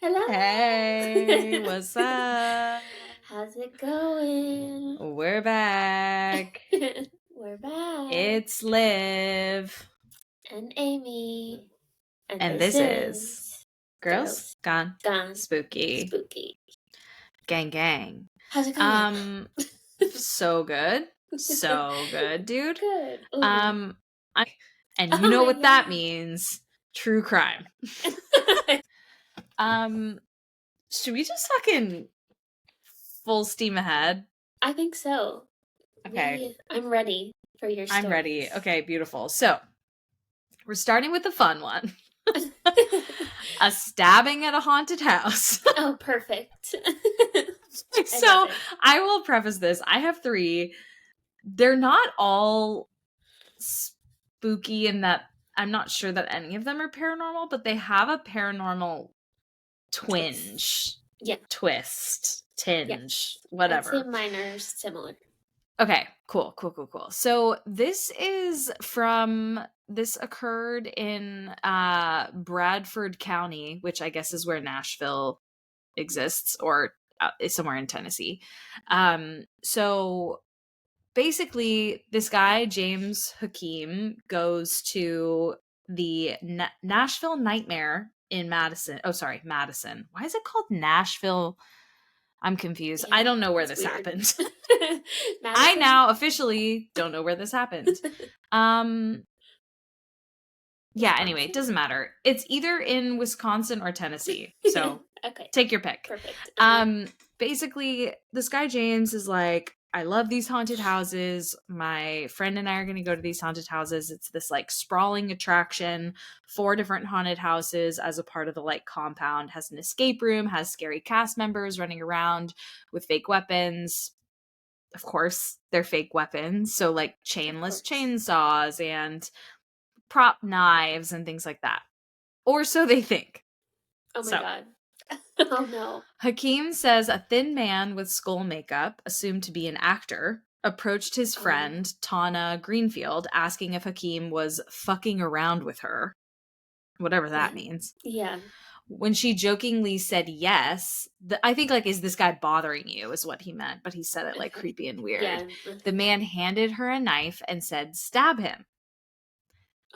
Hello. Hey, what's up? How's it going? We're back. We're back. It's Liv. And Amy. And And this this is is Girls Girls Gone Gone Spooky. Spooky. Gang gang. How's it going? Um so good. So good, dude. Good. Ooh. Um and you Oh know my what that god. means. True crime. Um should we just fucking full steam ahead? I think so. Okay. I'm ready for your I'm ready. stories. Okay, beautiful. So, we're starting with the fun one. A stabbing at a haunted house. Oh, perfect. I love So it. I will preface this. I have three. They're not all spooky in that I'm not sure that any of them are paranormal, but they have a paranormal twinge, Yeah. twist, tinge, Yes. I'd say whatever. mine are similar. Okay, cool. So this occurred in Bradford County, which I guess is where Nashville exists, or is somewhere in Tennessee. So basically this guy James Hakeem goes to the Nashville Nightmare in Madison. Oh, sorry, Madison. Why is it called Nashville? I'm confused. I Yeah, don't know where it's this weird. happened. I Madison? now officially don't know where this happened. Um yeah, anyway, it Wisconsin? doesn't matter. It's either in Wisconsin or Tennessee. So Okay, take your pick. perfect. Basically this guy James is like, I love these haunted houses. My friend and I are going to go to these haunted houses. It's this like sprawling attraction, 4 different haunted houses as a part of the like compound, has an escape room, has scary cast members running around with fake weapons. Of course, they're fake weapons. So like Of chainless course. chainsaws and prop knives and things like that. Or so they think. Oh my So god. Oh no. Hakeem says a thin man with skull makeup, assumed to be an actor, approached his Oh. friend, Tana Greenfield, asking if Hakeem was fucking around with her, whatever that means. Yeah. When she jokingly said yes, I think, like, is this guy bothering you, is what he meant, but he said it like Okay. creepy and weird. Yeah. The man handed her a knife and said, stab him.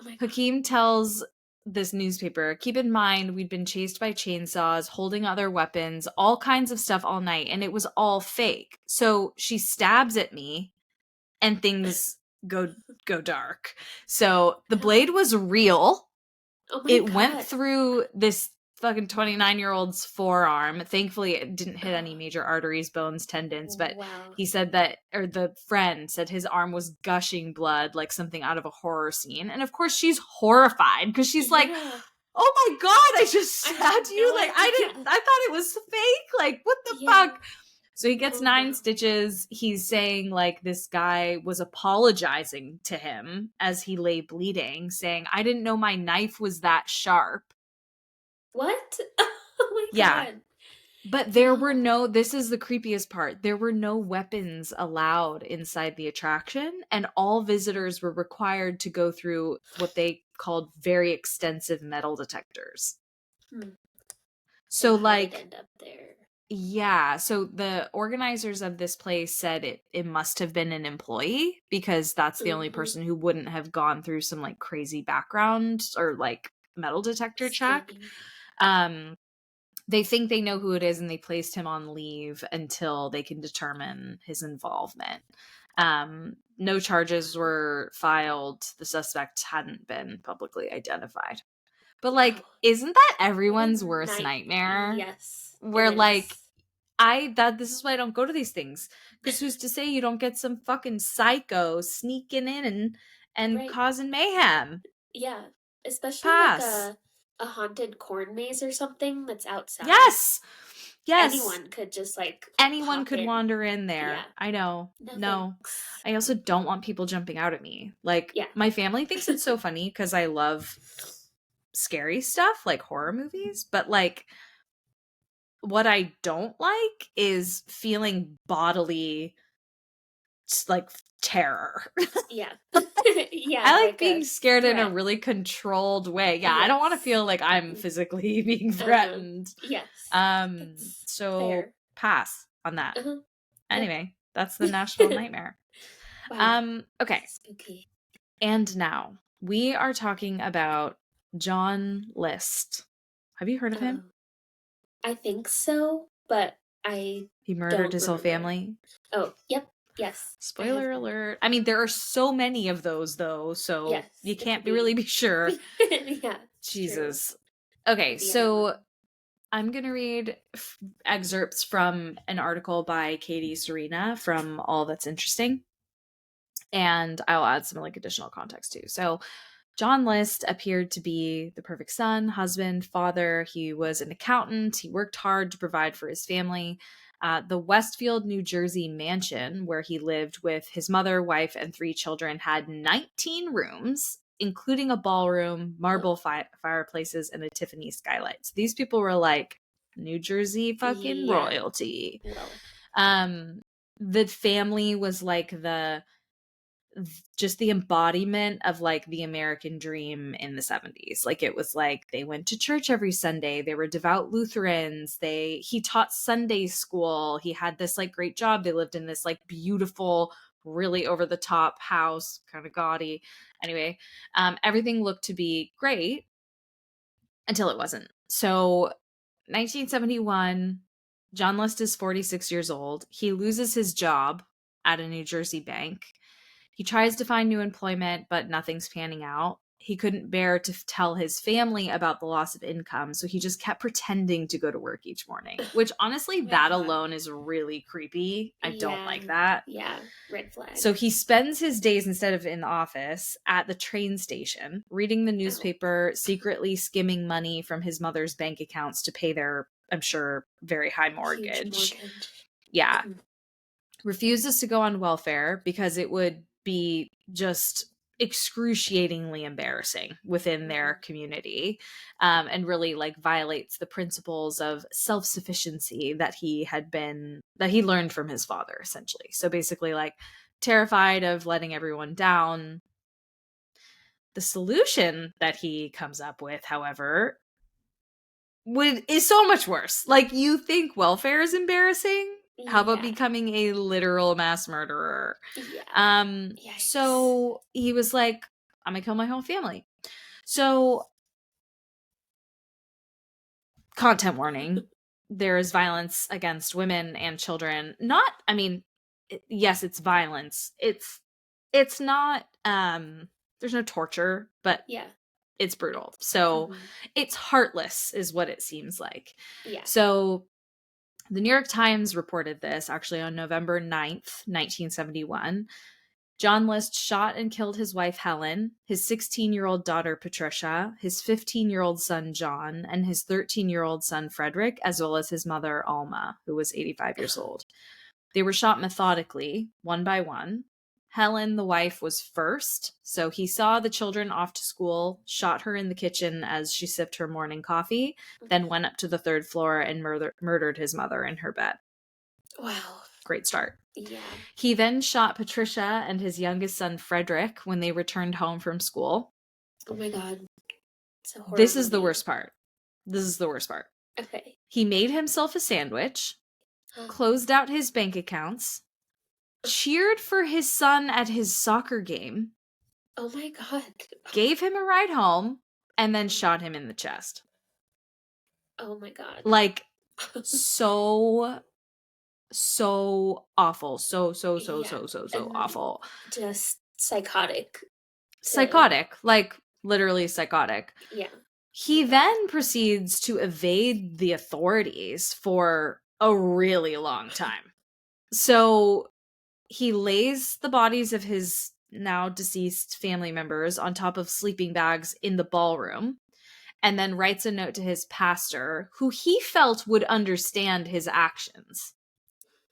Oh my god. Hakeem tells this newspaper, keep in mind, we'd been chased by chainsaws, holding other weapons, all kinds of stuff all night, and it was all fake. So she stabs at me and things go dark. So the blade No. was real. Oh my It went god. through this fucking 29-year-old's forearm. Thankfully, it didn't hit any major arteries, bones, tendons, but Wow. he said that, or the friend said his arm was gushing blood like something out of a horror scene. And of course, she's horrified because she's like, Yeah. oh my god, I just I had stabbed you. no Like, idea. I thought it was fake. Like, what the Yeah. fuck? So he gets Oh 9 no. stitches. He's saying like this guy was apologizing to him as he lay bleeding, saying, I didn't know my knife was that sharp. What? Oh my Yeah. god. But No. this is the creepiest part. There were no weapons allowed inside the attraction, and all visitors were required to go through what they called very extensive metal detectors. Hmm. So, So how did it like, end up there? yeah, so the organizers of this place said it must have been an employee because that's the only Mm-hmm. person who wouldn't have gone through some like crazy background or like metal detector check. Scanning. Um they think they know who it is and they placed him on leave until they can determine his involvement. No charges were filed. The suspect hadn't been publicly identified. But Wow. like, isn't that What a everyone's worst night. nightmare? Yes, it Where like is. this is why I don't go to these things. Because who's to say you don't get some fucking psycho sneaking in and Right. causing mayhem? Yeah. Especially like Pass. a haunted corn maze or something that's outside. Yes. Yes. Anyone could just like Anyone pop could in. wander in Yeah. there. I know. No No. thanks. I also don't want people jumping out at me. Like, Yeah. my family thinks it's so funny because I love scary stuff, like horror movies, but like, what I don't like is feeling bodily like terror. Yeah. Yeah, I like like being a scared in a threat. really controlled way. Yeah, I don't want to Yes. feel like I'm Mhm. physically being Uh-huh. threatened. Yes. That's So fair. pass on that. Uh-huh. Yep. Anyway, that's the Nashville Nightmare. Wow. Okay. Spooky. And now we are talking about John List. Have you heard of him? Oh, I think so, but I He murdered don't his whole remember. family. Oh, yep. Yes. I have Spoiler heard. alert. I mean, there are so many of those though, so Yes. you It could can't really be. be sure. Yeah, it's true. Jesus. Okay, Could be so anyone. I'm going to read excerpts from an article by Katie Serena from All That's Interesting. And I'll add some like additional context too. So, John List appeared to be the perfect son, husband, father. He was an accountant. He worked hard to provide for his family. The Westfield, New Jersey mansion, where he lived with his mother, wife, and 3 children, had 19 rooms, including a ballroom, Oh, marble fireplaces, and a Tiffany skylight. So these people were like New Jersey fucking yeah. royalty. Well, Um, the family was like just the embodiment of like the American dream in the 70s. Like it was like they went to church every Sunday. They were devout Lutherans. He taught Sunday school. He had this like great job. They lived in this like beautiful, really over the top house, kind of gaudy. Anyway, everything looked to be great until it wasn't. So 1971, John List is 46 years old. He loses his job at a New Jersey bank. He tries to find new employment, but nothing's panning out. He couldn't bear to tell his family about the loss of income, so he just kept pretending to go to work each morning, which honestly, oh my that God. alone is really creepy. I don't Yeah. like that. Yeah. Red So flag. he spends his days, instead of in the office, at the train station, reading the Oh, newspaper, secretly skimming money from his mother's bank accounts to pay their, I'm sure, very high huge mortgage. mortgage. Yeah. Mhm. Refuses to go on welfare because it would be just excruciatingly embarrassing within their community, and really like violates the principles of self-sufficiency that he learned from his father, essentially. So basically like terrified of letting everyone down. The solution that he comes up with, however, is so much worse. Like, you think welfare is embarrassing? How about Yeah. becoming a literal mass murderer? Yeah. Yikes. So he was like, I'm gonna kill my whole family. So, content warning, there is violence against women and children. Not, I mean, yes, it's violence. It's not there's no torture, but Yeah. it's brutal. So Mhm. it's heartless is what it seems like. Yeah. So the New York Times reported this actually on November 9th, 1971. John List shot and killed his wife Helen, his 16-year-old daughter Patricia, his 15-year-old son John, and his 13-year-old son Frederick, as well as his mother Alma, who was 85 years old. They were shot methodically, one by one. Helen, the wife, was first, so he saw the children off to school, shot her in the kitchen as she sipped her morning coffee, then went up to the third floor and murdered his mother in her bed. Wow. Great start. Yeah. He then shot Patricia and his youngest son Frederick when they returned home from school. Oh my God. It's a horror This is the movie. worst part. This is the worst part. Okay. He made himself a sandwich, closed out his bank accounts, cheered for his son at his soccer game, Oh my God. gave him a ride home, and then shot him in the chest. Oh my God. Like, so awful. So And awful. just psychotic. Psychotic. Like, literally psychotic. Yeah. He then proceeds to evade the authorities for a really long time. So he lays the bodies of his now deceased family members on top of sleeping bags in the ballroom, and then writes a note to his pastor, who he felt would understand his actions.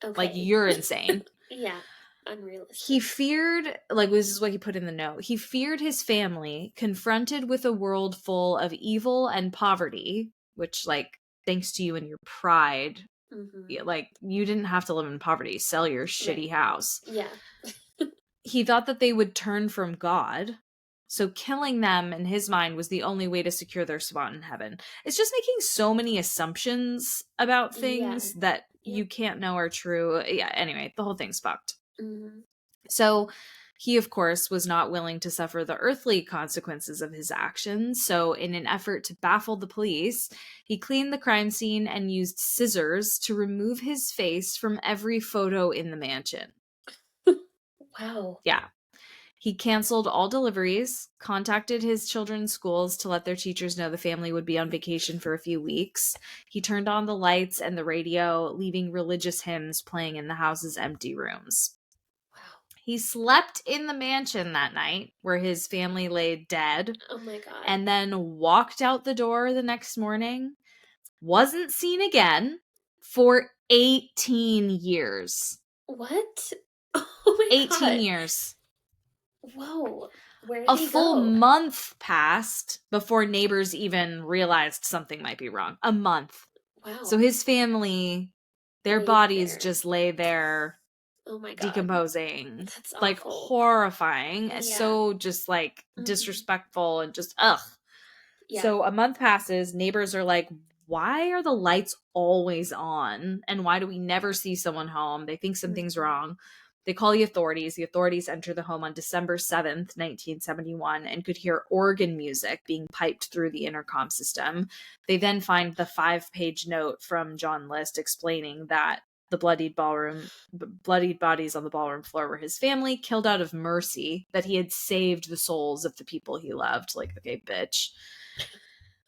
Okay. Like, you're insane. Yeah. Unrealistic. He feared, like, this is what he put in the note. He feared his family, confronted with a world full of evil and poverty, which, like, thanks to you and your pride, Mm-hmm. Like, you didn't have to live in poverty. Sell your Right. shitty house. Yeah. He thought that they would turn from God. So killing them, in his mind, was the only way to secure their spot in heaven. It's just making so many assumptions about Yeah. things that Yep. you can't know are true. Yeah, anyway, the whole thing's fucked. Mm-hmm. So he, of course, was not willing to suffer the earthly consequences of his actions. So, in an effort to baffle the police, he cleaned the crime scene and used scissors to remove his face from every photo in the mansion. Wow. Yeah. He canceled all deliveries, contacted his children's schools to let their teachers know the family would be on vacation for a few weeks. He turned on the lights and the radio, leaving religious hymns playing in the house's empty rooms. Wow. He slept in the mansion that night where his family lay dead, Oh my God. and then walked out the door the next morning. Wasn't seen again for 18 years. What? Oh my 18 God. years. Whoa. Where A did he full go? month passed before neighbors even realized something might be wrong. A month. So Wow. his family, their Laid bodies there. just lay there Oh my God. decomposing. That's Like, awful. horrifying. Yeah. So just like Mhm. disrespectful and just ugh. Yeah. So a month passes, neighbors are like, why are the lights always on? And why do we never see someone home? They think something's Mhm. wrong. They call the authorities. The authorities enter the home on December 7th, 1971, and could hear organ music being piped through the intercom system. They then find the 5-page note from John List explaining that the bloodied bodies on the ballroom floor were his family, killed out of mercy, that he had saved the souls of the people he loved. Like, okay, bitch.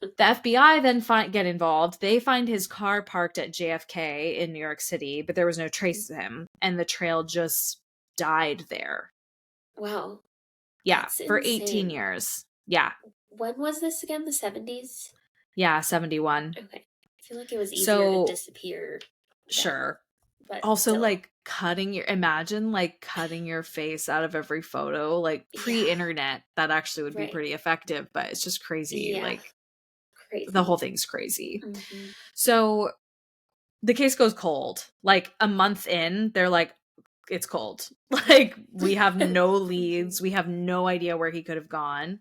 The FBI then get involved. They find his car parked at JFK in New York City, but there was no trace of him, and the trail just died there. Wow. Yeah, That's for 18 insane. years. Yeah. When was this again? The 70s? Yeah, 71. Okay. I feel like it was easier to So, disappear then, sure. but Also, still. like, imagine, like, cutting your face out of every photo. Like, Yeah. pre-internet, that actually would be Right. pretty effective, but it's just crazy. Yeah. Like, Crazy. the whole thing's crazy. Mhm. So, the case goes cold. Like, a month in, they're like, it's cold. Like, we have no leads. We have no idea where he could have gone.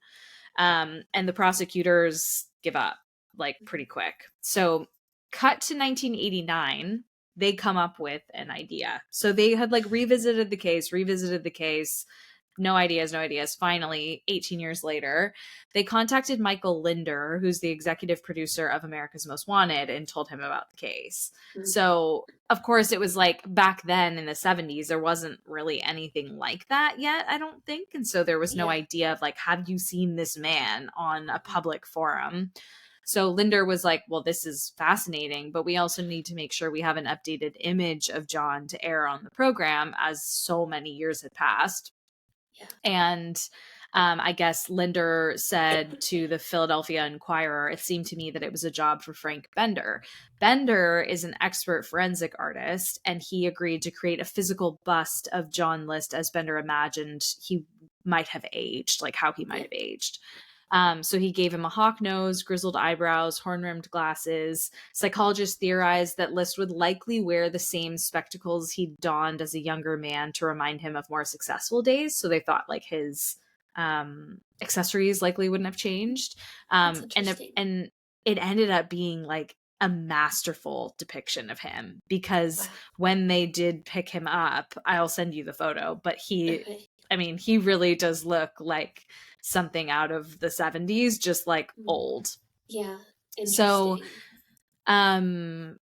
And the prosecutors give up, like, pretty quick. So, cut to 1989, they come up with an idea. So they had, like, revisited the case. No ideas. Finally, 18 years later, they contacted Michael Linder, who's the executive producer of America's Most Wanted, and told him about the case. Mhm. So, of course, it was like back then in the 70s, there wasn't really anything like that yet, I don't think. And so there was no Yeah. idea of, like, have you seen this man on a public forum? So Linder was like, well, this is fascinating, but we also need to make sure we have an updated image of John to air on the program, as so many years had passed. Yeah. And I guess Linder said to the Philadelphia Inquirer, it seemed to me that it was a job for Frank Bender. Bender is an expert forensic artist, and he agreed to create a physical bust of John List as Bender imagined he might have aged, like how he might have aged. So he gave him a hawk nose, grizzled eyebrows, horn-rimmed glasses. Psychologists theorized that List would likely wear the same spectacles he donned as a younger man to remind him of more successful days. So they thought, like, his accessories likely wouldn't have changed. That's interesting. And it ended up being, like, a masterful depiction of him, because Wow. when they did pick him up, I'll send you the photo, but Okay. I mean, he really does look like something out of the 70s, just, like, old. Yeah. So, Interesting.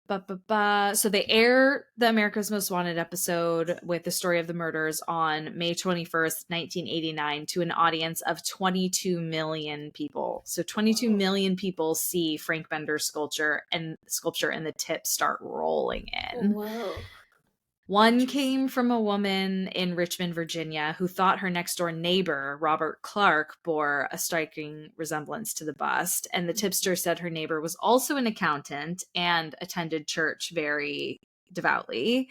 so they air the America's Most Wanted episode with the story of the murders on May 21st, 1989, to an audience of 22 million people. So 22 Whoa. million people see Frank Bender's sculpture, and the tips start rolling in. Whoa. One came from a woman in Richmond, Virginia, who thought her next door neighbor, Robert Clark, bore a striking resemblance to the bust. And the tipster said her neighbor was also an accountant and attended church very devoutly.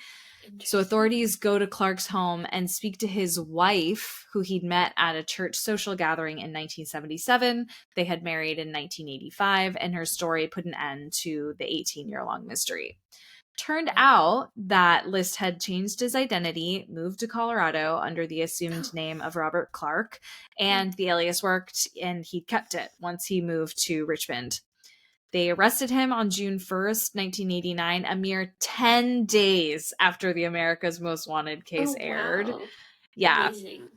So authorities go to Clark's home and speak to his wife, who he'd met at a church social gathering in 1977. They had married in 1985, and her story put an end to the 18-year-long mystery. Turned out that List had changed his identity, moved to Colorado under the assumed name of Robert Clark, and the alias worked, and he kept it once he moved to Richmond. They arrested him on June 1st, 1989, a mere 10 days after the America's Most Wanted case aired. Wow. Yeah. Amazing.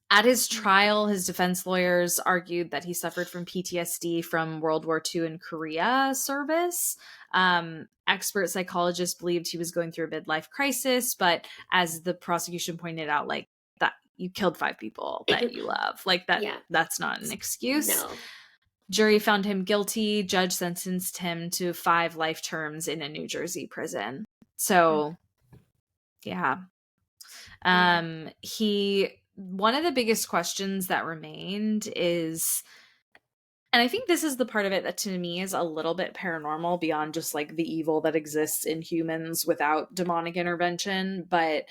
At his trial, his defense lawyers argued that he suffered from PTSD from World War II and Korea service. Expert psychologists believed he was going through a midlife crisis, but as the prosecution pointed out, like, that you killed 5 people that you love. Like, that's not an excuse. No. Jury found him guilty. Judge sentenced him to 5 life terms in a New Jersey prison. So, yeah. One of the biggest questions that remained is, and I think this is the part of it that to me is a little bit paranormal beyond just like the evil that exists in humans without demonic intervention, but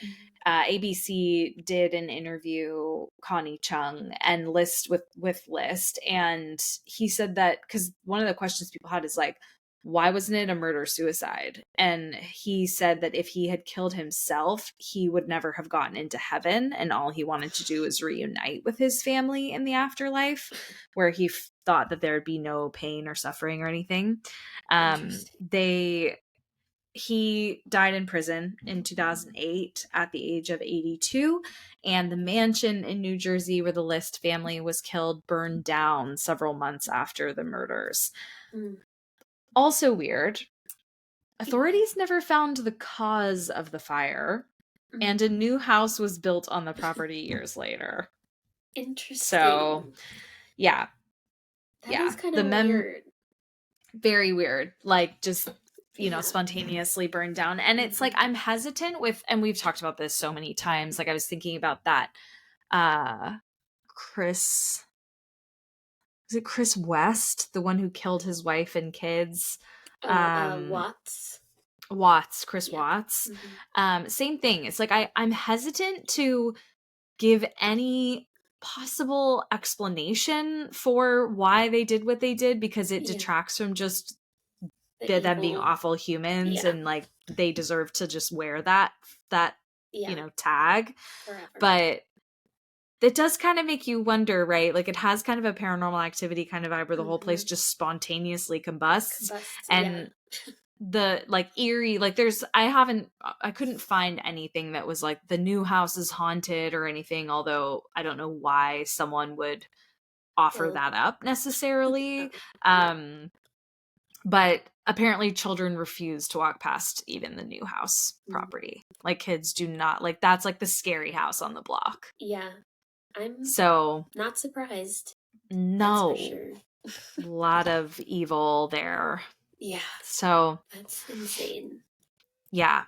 ABC did an interview Connie Chung and List with List, and he said that because one of the questions people had is like, why wasn't it a murder-suicide? And he said that if he had killed himself, he would never have gotten into heaven, and all he wanted to do was reunite with his family in the afterlife, where he thought that there would be no pain or suffering or anything. He died in prison in 2008 at the age of 82, and the mansion in New Jersey where the List family was killed burned down several months after the murders. Also weird, authorities never found the cause of the fire, and a new house was built on the property years later. Interesting. So, yeah. That is kind of weird. Very weird. Like, just, you know, spontaneously burned down. And it's like, I'm hesitant with, and we've talked about this so many times, like I was thinking about that, Chris West, the one who killed his wife and kids? Watts. Chris Watts. Same thing. It's like I'm hesitant to give any possible explanation for why they did what they did, because it detracts from just them being awful humans, and like they deserve to just wear that you know, tag. Forever. But it does kind of make you wonder, right? Like, it has kind of a paranormal activity kind of vibe where the whole place just spontaneously combusts. And the like eerie, like I couldn't find anything that was like the new house is haunted or anything, although I don't know why someone would offer that up necessarily. But apparently children refuse to walk past even the new house property. Like, kids do not, like, that's like the scary house on the block. Yeah. I'm not surprised. No. That's for sure. A lot of evil there. Yeah. So that's insane. Yeah.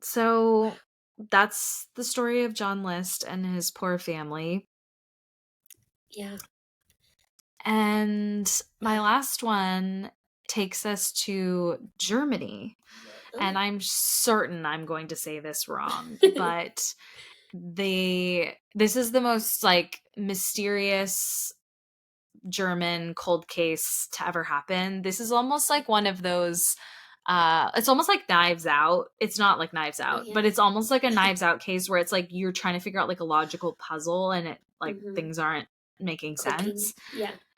So that's the story of John List and his poor family. Yeah. And my last one takes us to Germany. And I'm certain I'm going to say this wrong, but this is the most like mysterious German cold case to ever happen. This is almost like one of those it's almost like Knives Out. It's not like Knives Out, but it's almost like a Knives Out case where it's like you're trying to figure out like a logical puzzle, and it like things aren't making sense.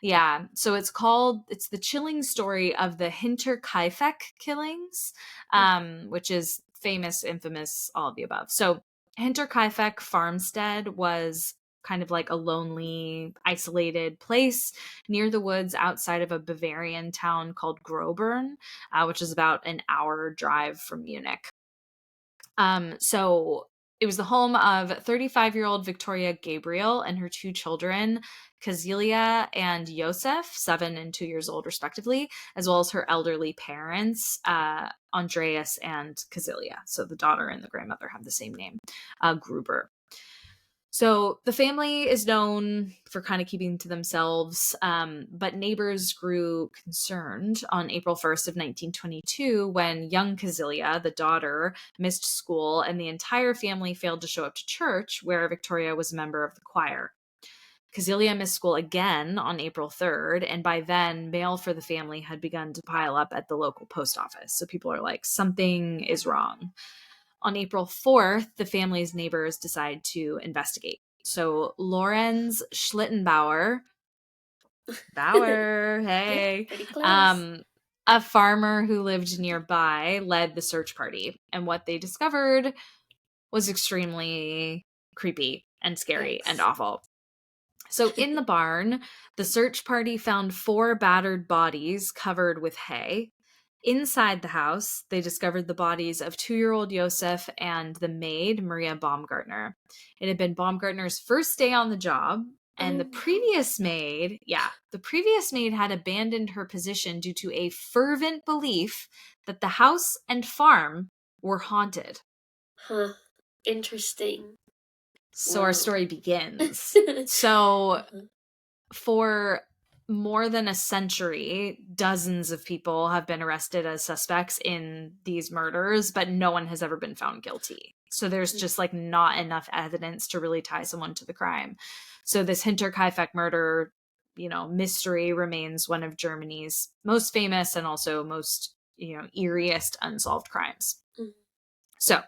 Yeah. So it's the chilling story of the Hinterkaifeck killings, which is famous, infamous, all of the above. So Hinterkaifeck farmstead was kind of like a lonely, isolated place near the woods outside of a Bavarian town called Grobern, which is about an hour drive from Munich. So it was the home of 35-year-old Victoria Gabriel and her 2 children, Kazilia and Josef, 7 and 2 years old respectively, as well as her elderly parents, Andreas and Kazilia. So the daughter and the grandmother have the same name, Gruber. So the family is known for kind of keeping to themselves, but neighbors grew concerned on April 1st of 1922 when young Kazilia, the daughter, missed school and the entire family failed to show up to church, where Victoria was a member of the choir. Kazelia missed school again on April 3rd, and by then, mail for the family had begun to pile up at the local post office. So people are like, something is wrong. On April 4th, the family's neighbors decide to investigate. So Lorenz Schlittenbauer, hey, Pretty close. a farmer who lived nearby, led the search party. And what they discovered was extremely creepy and scary and Yikes. awful. So in the barn, the search party found 4 battered bodies covered with hay. Inside the house, they discovered the bodies of 2-year-old Josef and the maid, Maria Baumgartner. It had been Baumgartner's first day on the job, and the previous maid had abandoned her position due to a fervent belief that the house and farm were haunted. Huh. Interesting. So Wow. our story begins. So for more than a century, dozens of people have been arrested as suspects in these murders, but no one has ever been found guilty. So there's just like not enough evidence to really tie someone to the crime. So this Hinterkaifeck murder, mystery remains one of Germany's most famous and also most, eeriest unsolved crimes. So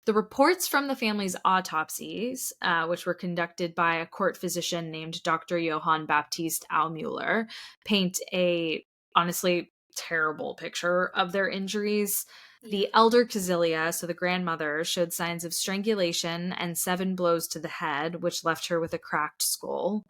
the reports from the family's autopsies, which were conducted by a court physician named Dr. Johann Baptist Aumüller, paint a honestly terrible picture of their injuries. The elder Kazelia, so the grandmother, showed signs of strangulation and 7 blows to the head, which left her with a cracked skull.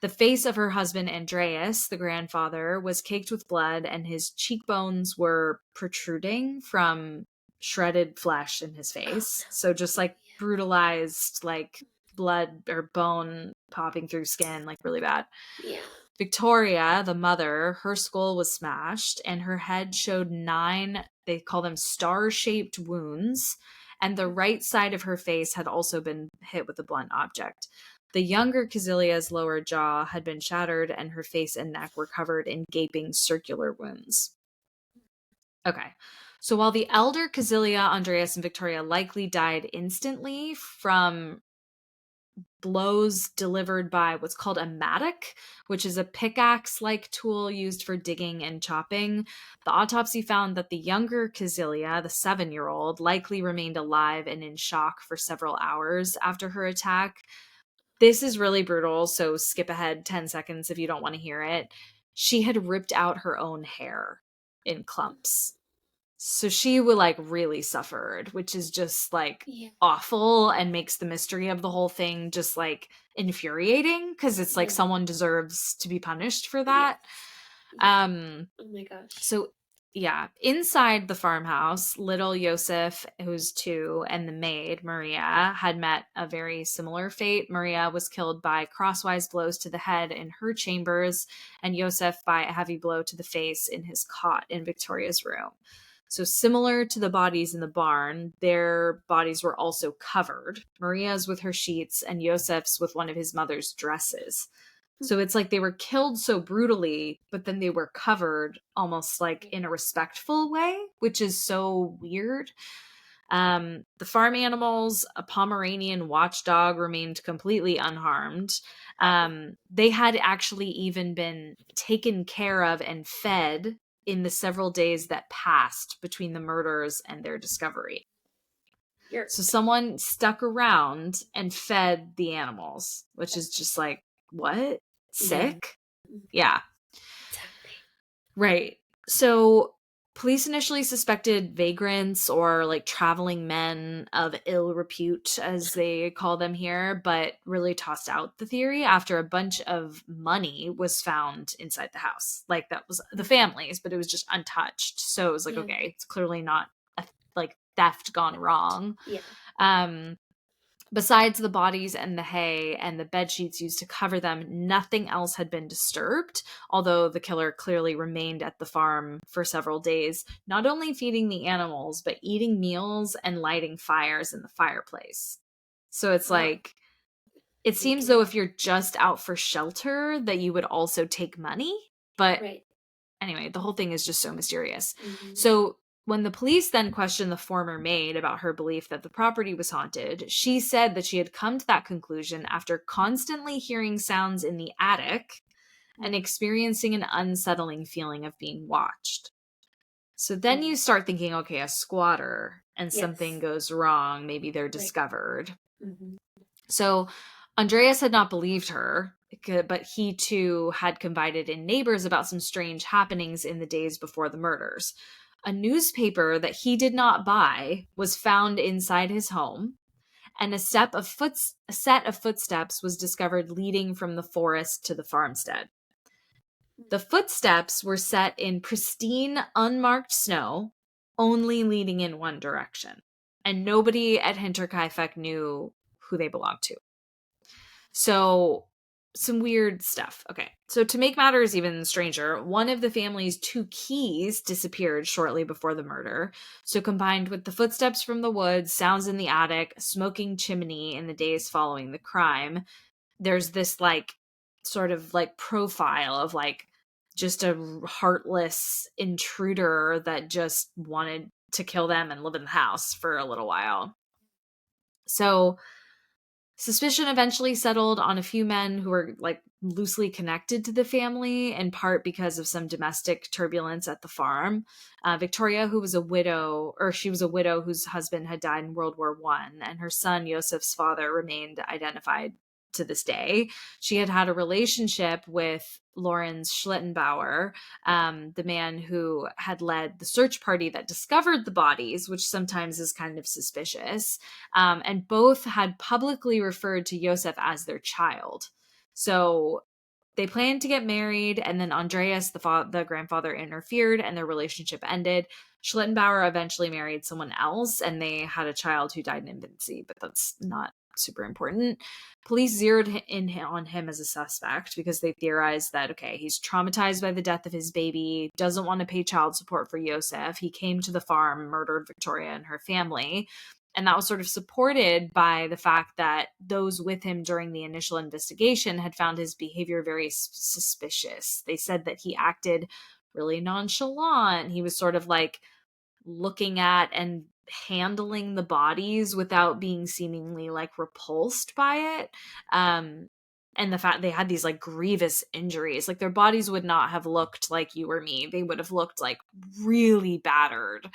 The face of her husband, Andreas, the grandfather, was caked with blood, and his cheekbones were protruding from shredded flesh in his face. So just like brutalized, like blood or bone popping through skin, like really bad. Yeah. Victoria, the mother, her skull was smashed and her head showed 9, they call them star-shaped wounds, and the right side of her face had also been hit with a blunt object. The younger Kazelia's lower jaw had been shattered and her face and neck were covered in gaping circular wounds. Okay. So while the elder Kazelia, Andreas, and Victoria likely died instantly from blows delivered by what's called a mattock, which is a pickaxe-like tool used for digging and chopping, the autopsy found that the younger Kazelia, the 7-year-old, likely remained alive and in shock for several hours after her attack. This is really brutal, so skip ahead 10 seconds if you don't want to hear it. She had ripped out her own hair in clumps. So she would like really suffered, which is just like awful and makes the mystery of the whole thing just like infuriating because it's like someone deserves to be punished for that. Oh my gosh. So yeah, inside the farmhouse, little Josef, who's 2, and the maid, Maria, had met a very similar fate. Maria was killed by crosswise blows to the head in her chambers, and Josef by a heavy blow to the face in his cot in Victoria's room. So similar to the bodies in the barn, their bodies were also covered. Maria's with her sheets and Josef's with one of his mother's dresses. So it's like they were killed so brutally, but then they were covered almost like in a respectful way, which is so weird. The farm animals, a Pomeranian watchdog, remained completely unharmed. They had actually even been taken care of and fed in the several days that passed between the murders and their discovery. So someone stuck around and fed the animals, which is just like, what? Sick? Yeah. Right. So police initially suspected vagrants or like traveling men of ill repute, as they call them here, but really tossed out the theory after a bunch of money was found inside the house. Like that was the family's, but it was just untouched. So it was like, okay, it's clearly not a like theft gone wrong. Besides the bodies and the hay and the bed sheets used to cover them, nothing else had been disturbed, although the killer clearly remained at the farm for several days, not only feeding the animals, but eating meals and lighting fires in the fireplace. So it's like, it seems though if you're just out for shelter that you would also take money, but anyway, the whole thing is just so mysterious. So when the police then questioned the former maid about her belief that the property was haunted, she said that she had come to that conclusion after constantly hearing sounds in the attic and experiencing an unsettling feeling of being watched. So then you start thinking, okay, a squatter, and something goes wrong. Maybe they're discovered. Mm-hmm. So Andreas had not believed her, but he too had confided in neighbors about some strange happenings in the days before the murders. A newspaper that he did not buy was found inside his home, and a set of footsteps was discovered leading from the forest to the farmstead. The footsteps were set in pristine, unmarked snow, only leading in one direction. And nobody at Hinterkaifeck knew who they belonged to. So, some weird stuff. Okay, so to make matters even stranger, one of the family's 2 keys disappeared shortly before the murder. So combined with the footsteps from the woods, sounds in the attic, smoking chimney in the days following the crime, there's this like sort of like profile of like just a heartless intruder that just wanted to kill them and live in the house for a little while. So suspicion eventually settled on a few men who were like loosely connected to the family, in part because of some domestic turbulence at the farm. Victoria, who was a widow, or she was a widow whose husband had died in World War I, and her son Josef's father remained identified to this day. She had had a relationship with Lorenz Schlittenbauer, the man who had led the search party that discovered the bodies, which sometimes is kind of suspicious. And both had publicly referred to Josef as their child. So they planned to get married, and then Andreas, the grandfather, interfered, and their relationship ended. Schlittenbauer eventually married someone else, and they had a child who died in infancy, but that's not super important. Police zeroed in on him as a suspect because they theorized that, okay, he's traumatized by the death of his baby, doesn't want to pay child support for Josef. He came to the farm, murdered Victoria and her family. And that was sort of supported by the fact that those with him during the initial investigation had found his behavior very suspicious. They said that he acted really nonchalant. He was sort of like looking at and handling the bodies without being seemingly like repulsed by it. And the fact they had these like grievous injuries, like their bodies would not have looked like you or me. They would have looked like really battered.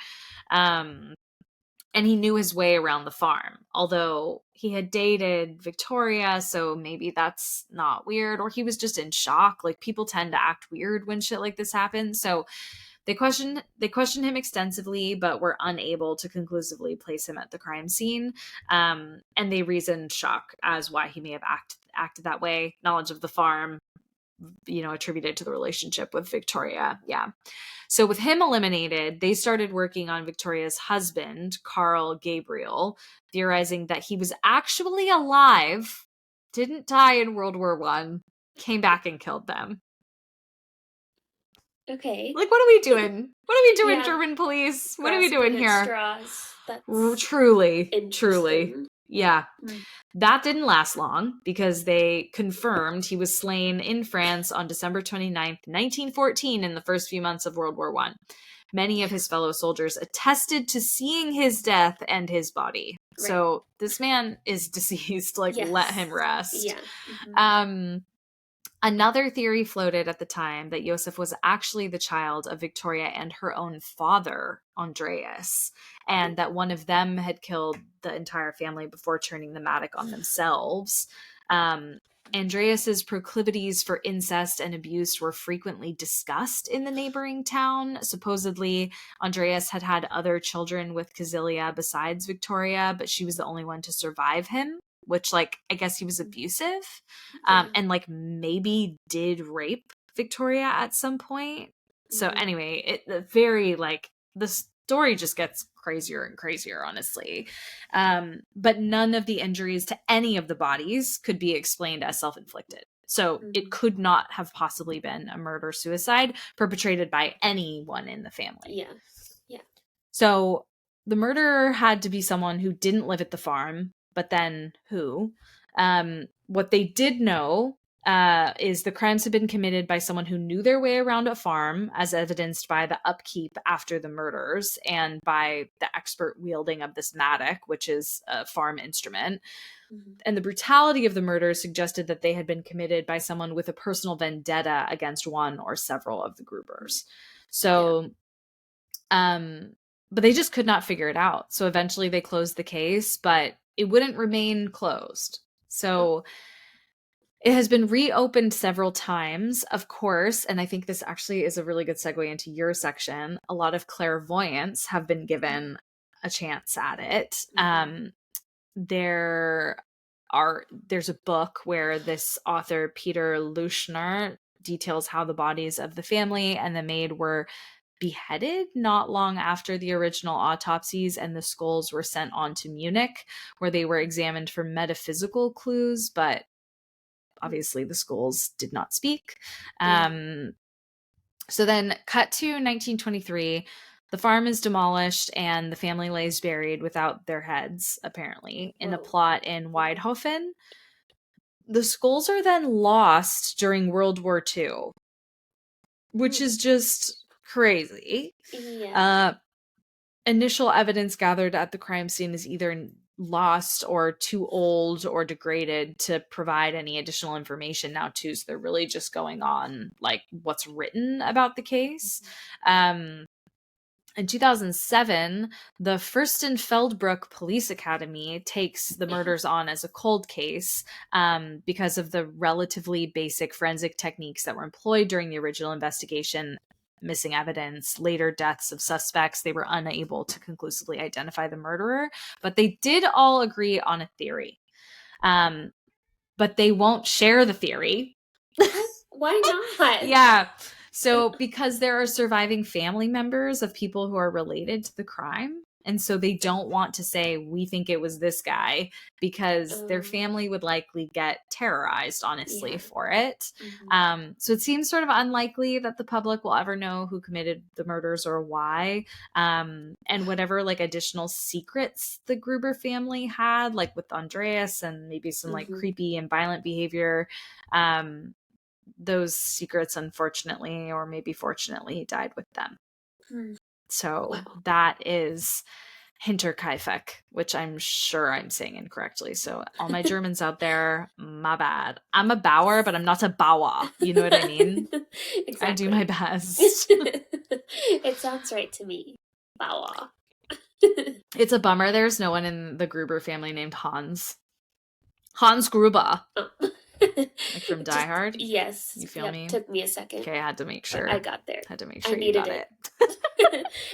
And he knew his way around the farm, although he had dated Victoria, so maybe that's not weird, or he was just in shock. Like people tend to act weird when shit like this happens. So they questioned him extensively, but were unable to conclusively place him at the crime scene. And they reasoned shock as why he may have acted that way. Knowledge of the farm, attributed to the relationship with Victoria. Yeah. So with him eliminated, they started working on Victoria's husband, Carl Gabriel, theorizing that he was actually alive, didn't die in World War I, came back and killed them. Okay. Like, what are we doing? What are we doing, Yeah. German police? What are we doing Grasping here? at straws. That's Truly. interesting. Yeah. That didn't last long because they confirmed he was slain in France on December 29th, 1914, in the first few months of World War I. Many of his fellow soldiers attested to seeing his death and his body. Right. So this man is deceased. Like, yes. Let him rest. Yeah. Mm-hmm. Another theory floated at the time that Josef was actually the child of Victoria and her own father, Andreas, and that one of them had killed the entire family before turning the matic on themselves. Andreas's proclivities for incest and abuse were frequently discussed in the neighboring town. Supposedly, Andreas had had other children with Kazilia besides Victoria, but she was the only one to survive him, which, like, I guess he was abusive, and, like, maybe did rape Victoria at some point. So anyway, the story just gets crazier and crazier, honestly. But none of the injuries to any of the bodies could be explained as self-inflicted. So it could not have possibly been a murder-suicide perpetrated by anyone in the family. Yeah. Yeah. So the murderer had to be someone who didn't live at the farm, but then who? What they did know is the crimes have been committed by someone who knew their way around a farm, as evidenced by the upkeep after the murders and by the expert wielding of this mattock, which is a farm instrument. Mm-hmm. And the brutality of the murders suggested that they had been committed by someone with a personal vendetta against one or several of the groupers. So, but they just could not figure it out. So eventually they closed the case, but it wouldn't remain closed. So it has been reopened several times, of course, and I think this actually is a really good segue into your section. A lot of clairvoyants have been given a chance at it. There's a book where this author, Peter Leuschner, details how the bodies of the family and the maid were beheaded not long after the original autopsies, and the skulls were sent on to Munich, where they were examined for metaphysical clues, but obviously the skulls did not speak. So then cut to 1923, the farm is demolished and the family lays buried without their heads, apparently, in a plot in Weidhofen. The skulls are then lost during World War II, which is just crazy. Initial evidence gathered at the crime scene is either lost or too old or degraded to provide any additional information now too, so they're really just going on like what's written about the case. In 2007, the Fürstenfeldbruck Police Academy takes the murders on as a cold case because of the relatively basic forensic techniques that were employed during the original investigation. Missing evidence, later deaths of suspects, they were unable to conclusively identify the murderer, but they did all agree on a theory. But they won't share the theory. Why not? Yeah. So because there are surviving family members of people who are related to the crime, and so they don't want to say, we think it was this guy, because their family would likely get terrorized, honestly, for it. So it seems sort of unlikely that the public will ever know who committed the murders or why. And whatever like additional secrets the Gruber family had, like with Andreas and maybe some like creepy and violent behavior, those secrets, unfortunately, or maybe fortunately, died with them. So that is Hinterkaifeck, which I'm sure I'm saying incorrectly. So all my Germans out there, my bad. I'm a Bauer, but I'm not a Bauer. You know what I mean? Exactly. I do my best. It sounds right to me. Bauer. It's a bummer there's no one in the Gruber family named Hans. Hans Gruber. Like from Die Hard? Yes. You feel me? Took me a second. Okay, I had to make sure. I got there. Had to make sure you got it.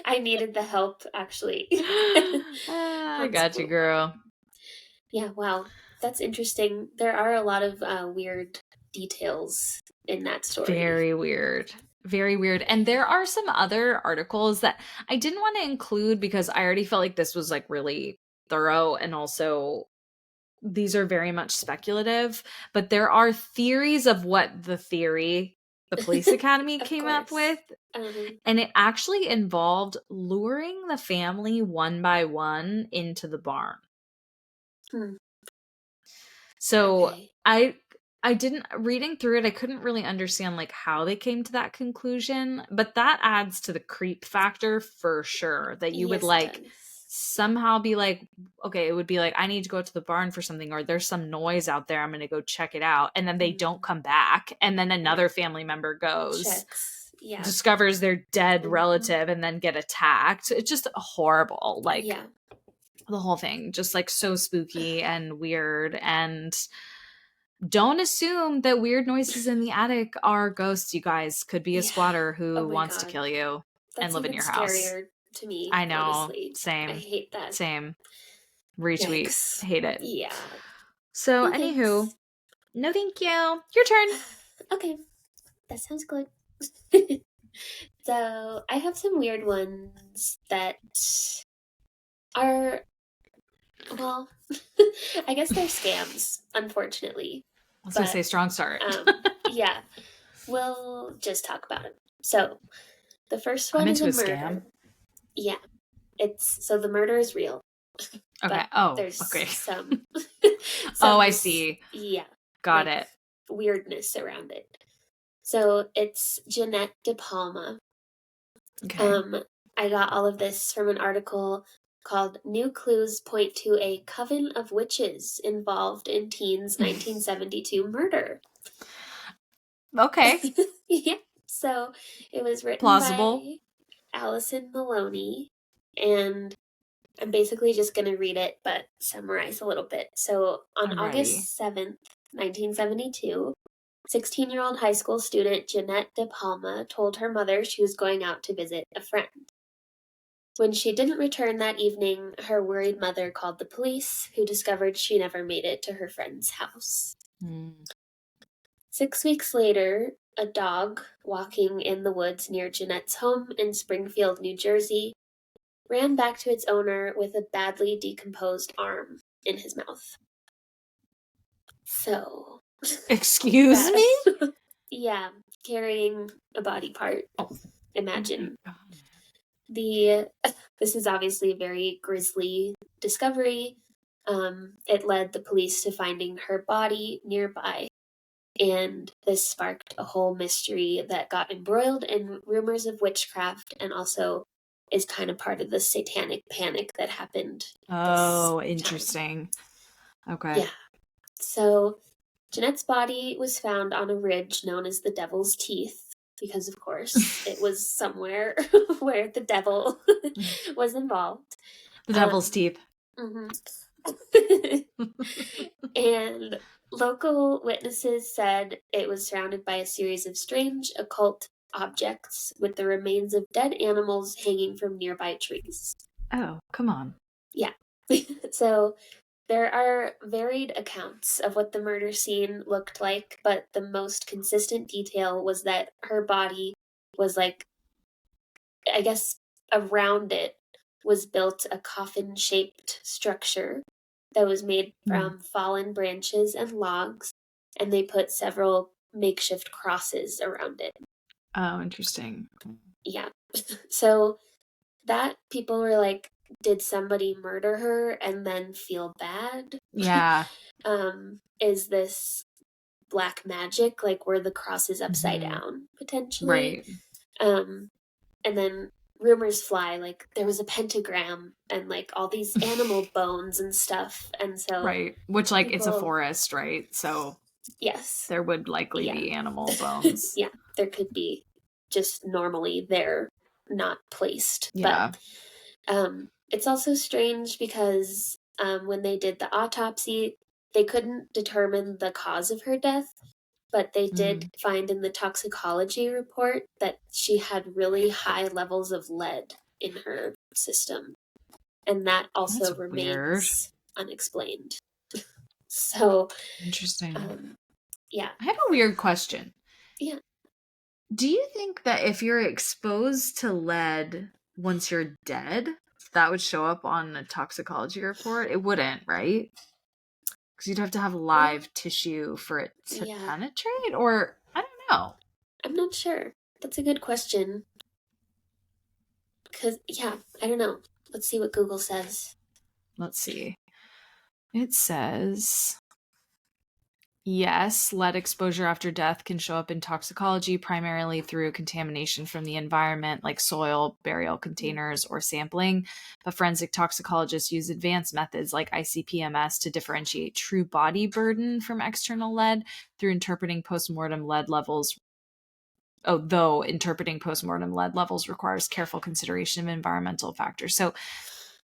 I needed the help, actually. I got you, girl. Yeah, wow. That's interesting. There are a lot of weird details in that story. Very weird. Very weird. And there are some other articles that I didn't want to include because I already felt like this was like really thorough, and also these are very much speculative, but there are theories of what the police academy came up with. And it actually involved luring the family one by one into the barn. So I didn't, reading through it, I couldn't really understand like how they came to that conclusion, but that adds to the creep factor for sure, that you would like somehow be like, okay, it would be like, I need to go to the barn for something, or there's some noise out there, I'm going to go check it out. And then they don't come back. And then another family member goes, discovers their dead relative, and then get attacked. It's just horrible. Like the whole thing, just like so spooky and weird. And don't assume that weird noises in the attic are ghosts, you guys. Could be a squatter who wants to kill you and live in your house. To me, I know. Honestly. Same. I hate that. Same. Retweet. Yikes. Hate it. Yeah. So, anywho, no thank you. Your turn. Okay. That sounds good. So, I have some weird ones that are, well, I guess they're scams, unfortunately. I was going to say strong start. Yeah. We'll just talk about it. So, the first one is a murder. Scam. Yeah. So the murder is real. Okay. There's some Oh, I see. Yeah. Got it. weirdness around it. So it's Jeanette De Palma. Okay. I got all of this from an article called New Clues Point to a Coven of Witches Involved in Teens 1972 Murder. Okay. Yeah. So it was written Plausible. by Allison Maloney, and I'm basically just going to read it, but summarize a little bit. So on I'm August 7th, 1972, 16-year-old high school student Jeanette De Palma told her mother she was going out to visit a friend. When she didn't return that evening, her worried mother called the police, who discovered she never made it to her friend's house. 6 weeks later, a dog walking in the woods near Jeanette's home in Springfield, New Jersey, ran back to its owner with a badly decomposed arm in his mouth. So... Excuse me? Yeah, carrying a body part. Imagine. Oh This is obviously a very grisly discovery. It led the police to finding her body nearby, and this sparked a whole mystery that got embroiled in rumors of witchcraft and also is kind of part of the satanic panic that happened. Oh, interesting. Okay. Yeah. So Jeanette's body was found on a ridge known as the Devil's Teeth, because of course it was somewhere where the devil was involved. The Devil's Teeth. And local witnesses said it was surrounded by a series of strange occult objects with the remains of dead animals hanging from nearby trees. Oh, come on. Yeah. So there are varied accounts of what the murder scene looked like, but the most consistent detail was that her body was like, I guess around it was built a coffin-shaped structure that was made from fallen branches and logs, and they put several makeshift crosses around it. Oh, interesting. Yeah. So that people were like, did somebody murder her and then feel bad? Yeah. Is this black magic? Like, were the crosses upside down, potentially? Right. And then rumors fly, like, there was a pentagram and, like, all these animal bones and stuff. And so... Right. Which, like, it's a forest, right? So... Yes. There would likely be animal bones. Yeah, there could be. Just normally they're not placed. Yeah. But it's also strange because when they did the autopsy, they couldn't determine the cause of her death, but they did find in the toxicology report that she had really high levels of lead in her system. And that also remains unexplained. So... Interesting. Yeah. I have a weird question. Yeah. Do you think that if you're exposed to lead once you're dead, that would show up on a toxicology report? It wouldn't, right? Because you'd have to have live tissue for it to penetrate? Or, I don't know. I'm not sure. That's a good question. Because, I don't know. Let's see what Google says. Let's see. It says... Yes, lead exposure after death can show up in toxicology primarily through contamination from the environment, like soil, burial containers, or sampling. But forensic toxicologists use advanced methods like ICP-MS to differentiate true body burden from external lead through interpreting postmortem lead levels. Though interpreting postmortem lead levels requires careful consideration of environmental factors. So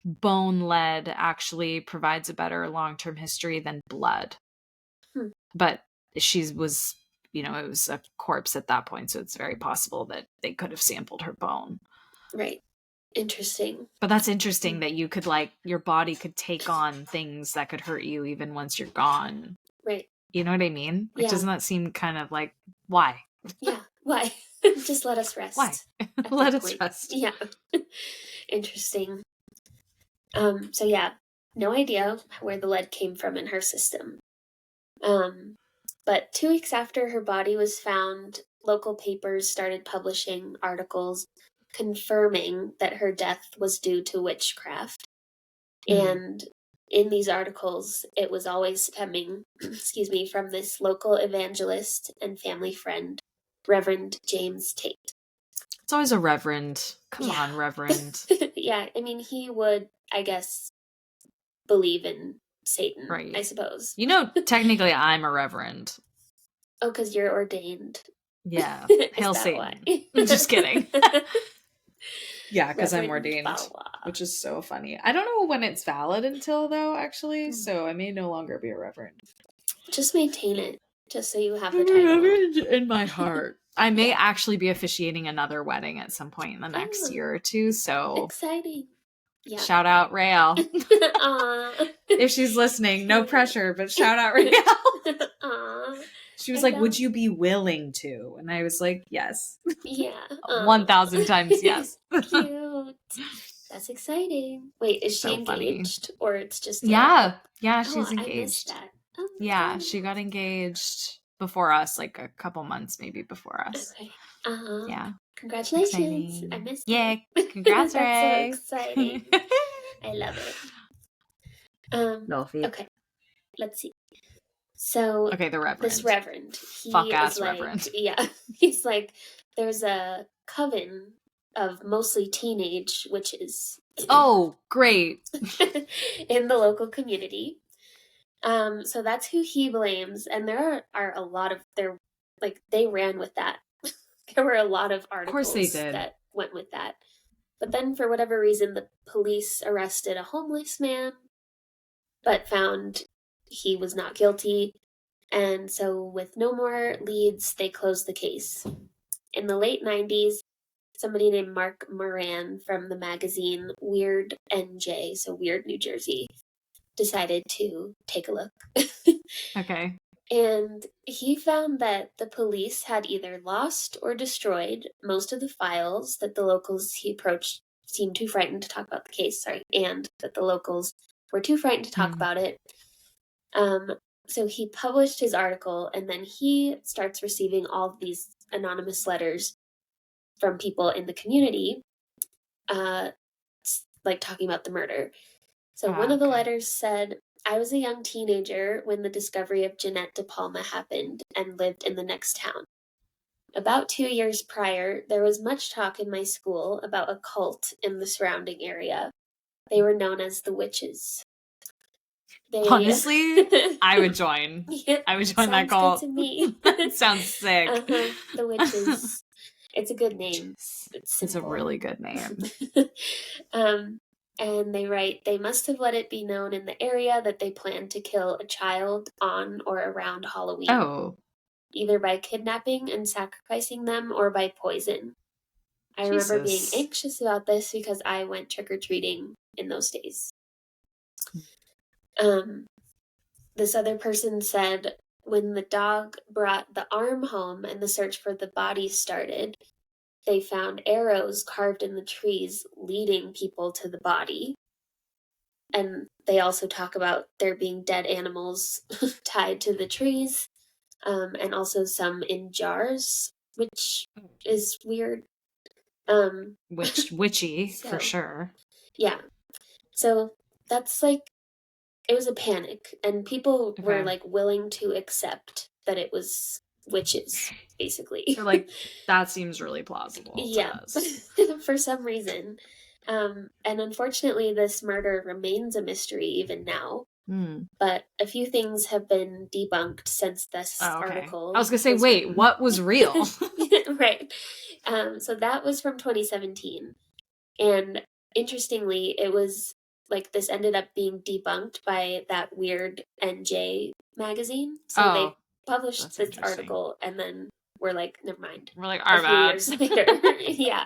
bone lead actually provides a better long-term history than blood. But it was a corpse at that point, so it's very possible that they could have sampled her bone. Right. Interesting. But that's interesting that you could, like, your body could take on things that could hurt you even once you're gone. Right. You know what I mean? Like, doesn't that seem kind of like, why? Yeah, why? Just let us rest. Why? Let us rest. Yeah. Interesting. So yeah, no idea where the lead came from in her system. But 2 weeks after her body was found, local papers started publishing articles confirming that her death was due to witchcraft. And in these articles, it was always stemming, excuse me, from this local evangelist and family friend, Reverend James Tate. It's always a reverend. Come Yeah. on, reverend. Yeah, I mean, he would, I guess, believe in Satan, Right. I suppose. You know, technically, I'm a reverend. Oh, because you're ordained. Yeah. Is Hail that Satan. why? Just kidding. Yeah, because I'm Reverend ordained, Bawa. which is so funny. I don't know when it's valid until, though, actually, Mm. so I may no longer be a reverend. Just maintain it, just so you have the I'm a title. reverend in my heart. I may Yeah. actually be officiating another wedding at some point in the next Oh. year or two, so Exciting. Yeah. shout out Rael. Aw. If she's listening, no Cute. pressure, but shout out Rael. Aw. She was I like, would know. you be willing to? And I was like, yes. Yeah. 1,000 times yes. Cute. That's exciting. Wait, is she So funny. engaged? Or it's just Yeah. Yeah, Oh, she's I missed engaged. that. Oh, Yeah, good. she got engaged before us, like a couple months maybe before us. Okay. Uh-huh. Yeah. Congratulations. Exciting. I missed Yeah, it. congrats, That's Ray. so exciting. I love it. Lovely. Okay. Let's see. So Okay, the reverend. this reverend, he Fuck-ass is like, reverend. yeah, he's like, there's a coven of mostly teenage witches. Oh, great. In the local community. So that's who he blames, and there are a lot of they ran with that. There were a lot of articles they did. that went with that. But then for whatever reason the police arrested a homeless man but found he was not guilty. And so with no more leads, they closed the case. In the late 90s, somebody named Mark Moran from the magazine Weird NJ, so Weird New Jersey, decided to take a look. Okay. And he found that the police had either lost or destroyed most of the files that the locals he approached seemed too frightened to talk about the case, and that the locals were too frightened to talk about it. So he published his article, and then he starts receiving all of these anonymous letters from people in the community, like talking about the murder. So one of the letters said, I was a young teenager when the discovery of Jeanette De Palma happened and lived in the next town. About 2 years prior, there was much talk in my school about a cult in the surrounding area. They were known as the Witches. Honestly, I would join. Yeah, I would join that sounds cult. good to me. That sounds sick. The Witches. It's a good name. It's a really good name. And they write, they must have let it be known in the area that they planned to kill a child on or around Halloween. Oh. Either by kidnapping and sacrificing them or by poison. I remember being anxious about this because I went trick-or-treating in those days. This other person said, when the dog brought the arm home and the search for the body started, they found arrows carved in the trees leading people to the body. And they also talk about there being dead animals tied to the trees, and also some in jars, which is weird. Witchy, for sure. Yeah. So that's like, it was a panic, and people were like willing to accept that it was witches, basically. They're like, that seems really plausible. Yeah. For some reason. And unfortunately, this murder remains a mystery even now. But a few things have been debunked since this article. I was going to say, wait, what was real? Right. So that was from 2017. And interestingly, it was like this ended up being debunked by that Weird NJ magazine. So they published this article and then we're like, never mind. We're like, our bad. Few years later. Yeah.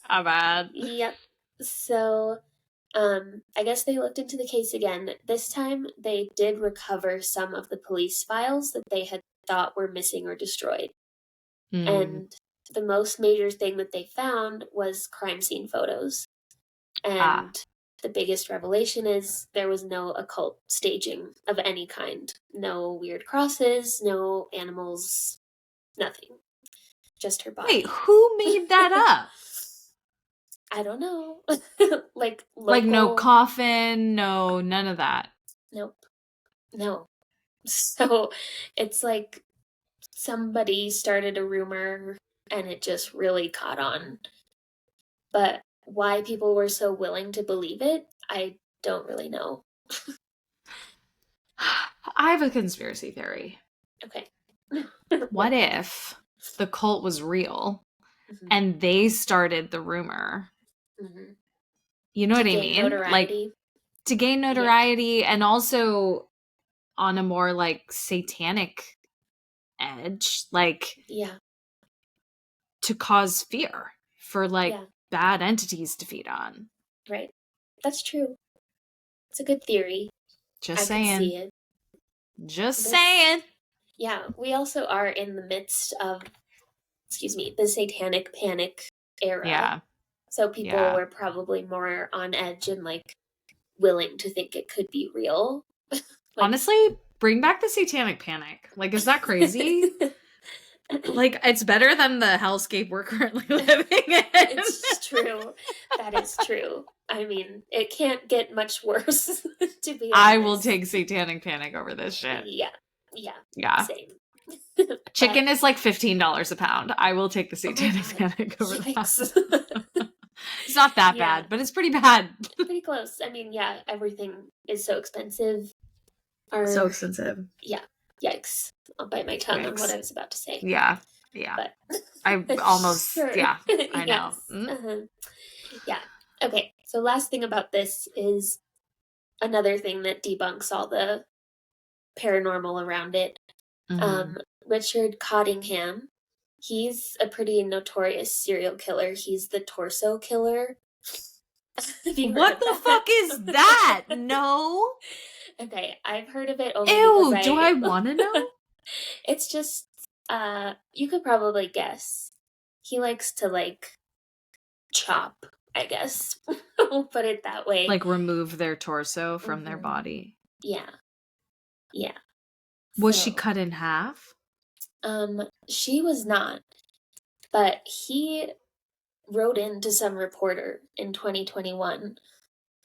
Our bad. Yep. So I guess they looked into the case again. This time they did recover some of the police files that they had thought were missing or destroyed. And the most major thing that they found was crime scene photos. And the biggest revelation is there was no occult staging of any kind. No weird crosses, no animals, nothing. Just her body. Wait, who made that up? I don't know. Like no coffin, no, none of that. Nope. No. So it's like somebody started a rumor and it just really caught on. But why people were so willing to believe it, I don't really know. I have a conspiracy theory. Okay. What if the cult was real Mhm, and they started the rumor? mhm. You know To what I gain mean? Like notoriety? to gain Yeah. notoriety and also on a more like satanic edge, like Yeah. to cause fear for like Yeah. bad entities to feed on. Right. That's true. It's a good theory. Just I could saying. see it. Just This, saying. yeah, we also are in the midst of, excuse me, the satanic panic era. Yeah. So people Yeah. were probably more on edge and like willing to think it could be real. Like, Honestly, bring back the satanic panic. Like, is that crazy? Like, it's better than the hellscape we're currently living in. it's true. That is true. I mean, it can't get much worse, to be I will honest. take satanic panic over this shit. Yeah. Yeah. Yeah. Same. Chicken But is like $15 a pound. I will take the oh my satanic god. panic over Yikes. that. It's not that Yeah. bad, but it's pretty bad. Pretty close. I mean, yeah, everything is so expensive. So Our expensive. yeah. Yikes. I'll bite my tongue on what Yikes. I was about to say. Yeah. Yeah. But I almost, sure. yeah, I know. Yes. Yeah. Okay. So last thing about this is another thing that debunks all the paranormal around it. Mm-hmm. Richard Cottingham, he's a pretty notorious serial killer. He's the torso killer. Have you heard What of the that? fuck is that? No. Okay, I've heard of it only because Ew, do I want to know? it's just you could probably guess. He likes to like chop, I guess. We'll put it that way. Like remove their torso from their Mhm. body. Yeah. Yeah. Was she So, cut in half? she was not, but he wrote in to some reporter in 2021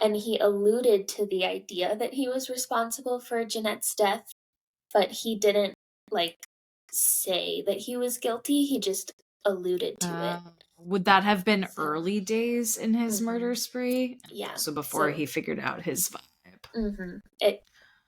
and he alluded to the idea that he was responsible for Jeanette's death, but he didn't like say that he was guilty. He just alluded to it. Would that have been So, early days in his murder spree? yeah. So before he figured out his vibe.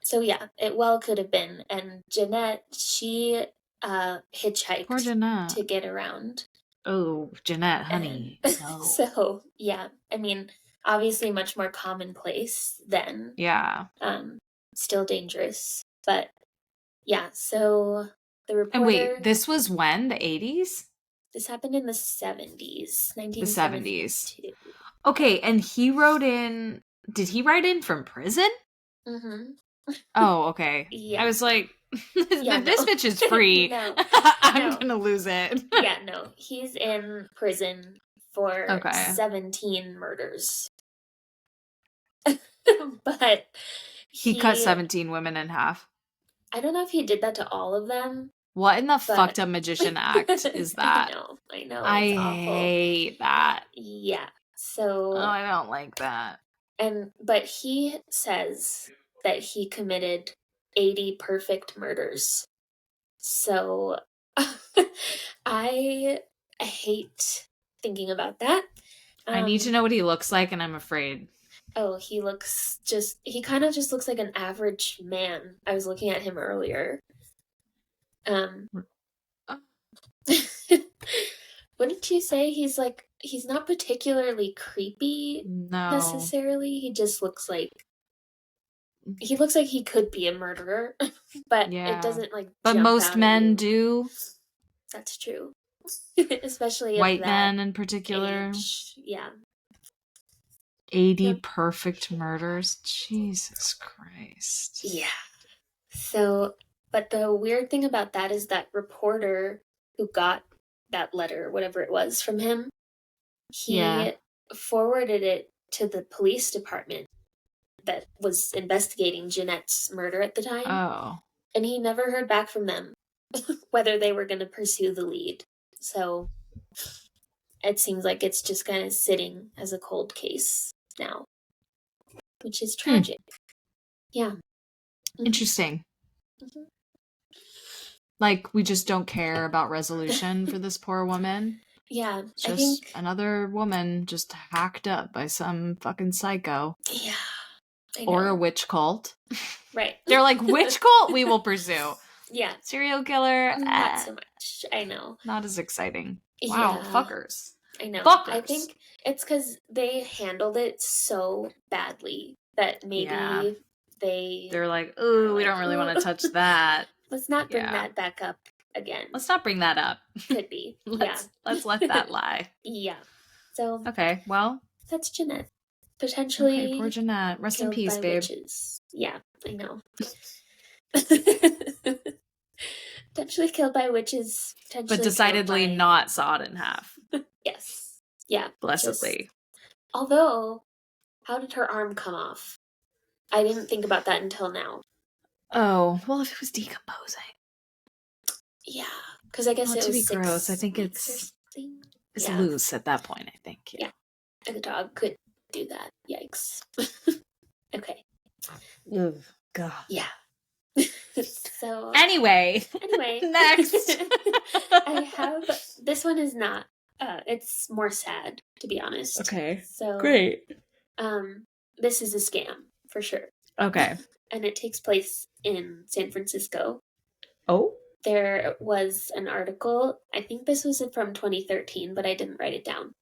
So yeah, it well could have been. And Jeanette, she Poor hitchhiked Jeanette. to get around. Oh, Jeanette, honey. And No. so yeah, I mean, obviously much more commonplace then. Yeah. Still dangerous, but yeah. So the reporter. And wait, this was when? The 80s? This happened in the 70s, The 1972. 70s. Okay, and he wrote in. Did he write in from prison? Mm-hmm. Oh, okay. Yeah. I was like, Yeah, if this no. bitch is free, No. I'm No. gonna lose it. Yeah, no. He's in prison for Okay. 17 murders. But He cut 17 women in half. I don't know if he did that to all of them. What in the But- fucked up magician act is that? I know. I It's awful. hate that. Yeah. So Oh, I don't like that. but he says that he committed 80 perfect murders. So I hate thinking about that. I need to know what he looks like, and I'm afraid. Oh, he kind of just looks like an average man. I was looking at him earlier. Wouldn't you say he's not particularly creepy No. necessarily? He looks like he could be a murderer, but Yeah. it doesn't like. But jump most out at men you. do. That's true, especially White of that men in particular. age. Yeah. 80 Yep. perfect murders. Jesus Christ. Yeah. So, but the weird thing about that is that reporter who got that letter, whatever it was from him, he forwarded it to the police department that was investigating Jeanette's murder at the time. Oh. And he never heard back from them whether they were going to pursue the lead. So it seems like it's just kind of sitting as a cold case now, which is tragic. Yeah. Interesting. Mhm. Like, we just don't care about resolution for this poor woman. Yeah, It's I just think. another woman just hacked up by some fucking psycho. Yeah, I Or a know. witch cult. Right. They're like, witch cult we will pursue. Yeah, Serial killer, not so much. I know. not as exciting. Wow, Yeah, fuckers. I know. I Fuckers. think it's because they handled it so badly that Yeah. maybe they They're like, are ooh, we like, don't really want to "Ugh, touch that. let's not bring Yeah. that back up again." Let's not bring that up. Could be. Yeah. Let's let that lie. Yeah. So Okay, well. that's Jeanette. Okay, poor Potentially Jeanette. Rest in killed peace, by babe. witches. Yeah, I know. Potentially killed by witches. Potentially But decidedly killed by... not sawed in half. Yes. Yeah. Blessedly. Although, how did her arm come off? I didn't think about that until now. Oh, well, if it was decomposing. Yeah, because I guess Not it to was be 6 gross, I think weeks or it's something. It's Yeah. loose at that point, I think. Yeah. And the dog could do that. Yikes. Okay. Ugh, God. Yeah. So Anyway, next. I have this one is not it's more sad, to be honest. Okay. So Great. this is a scam for sure. Okay. And it takes place in San Francisco. Oh? There was an article, I think this was from 2013, but I didn't write it down.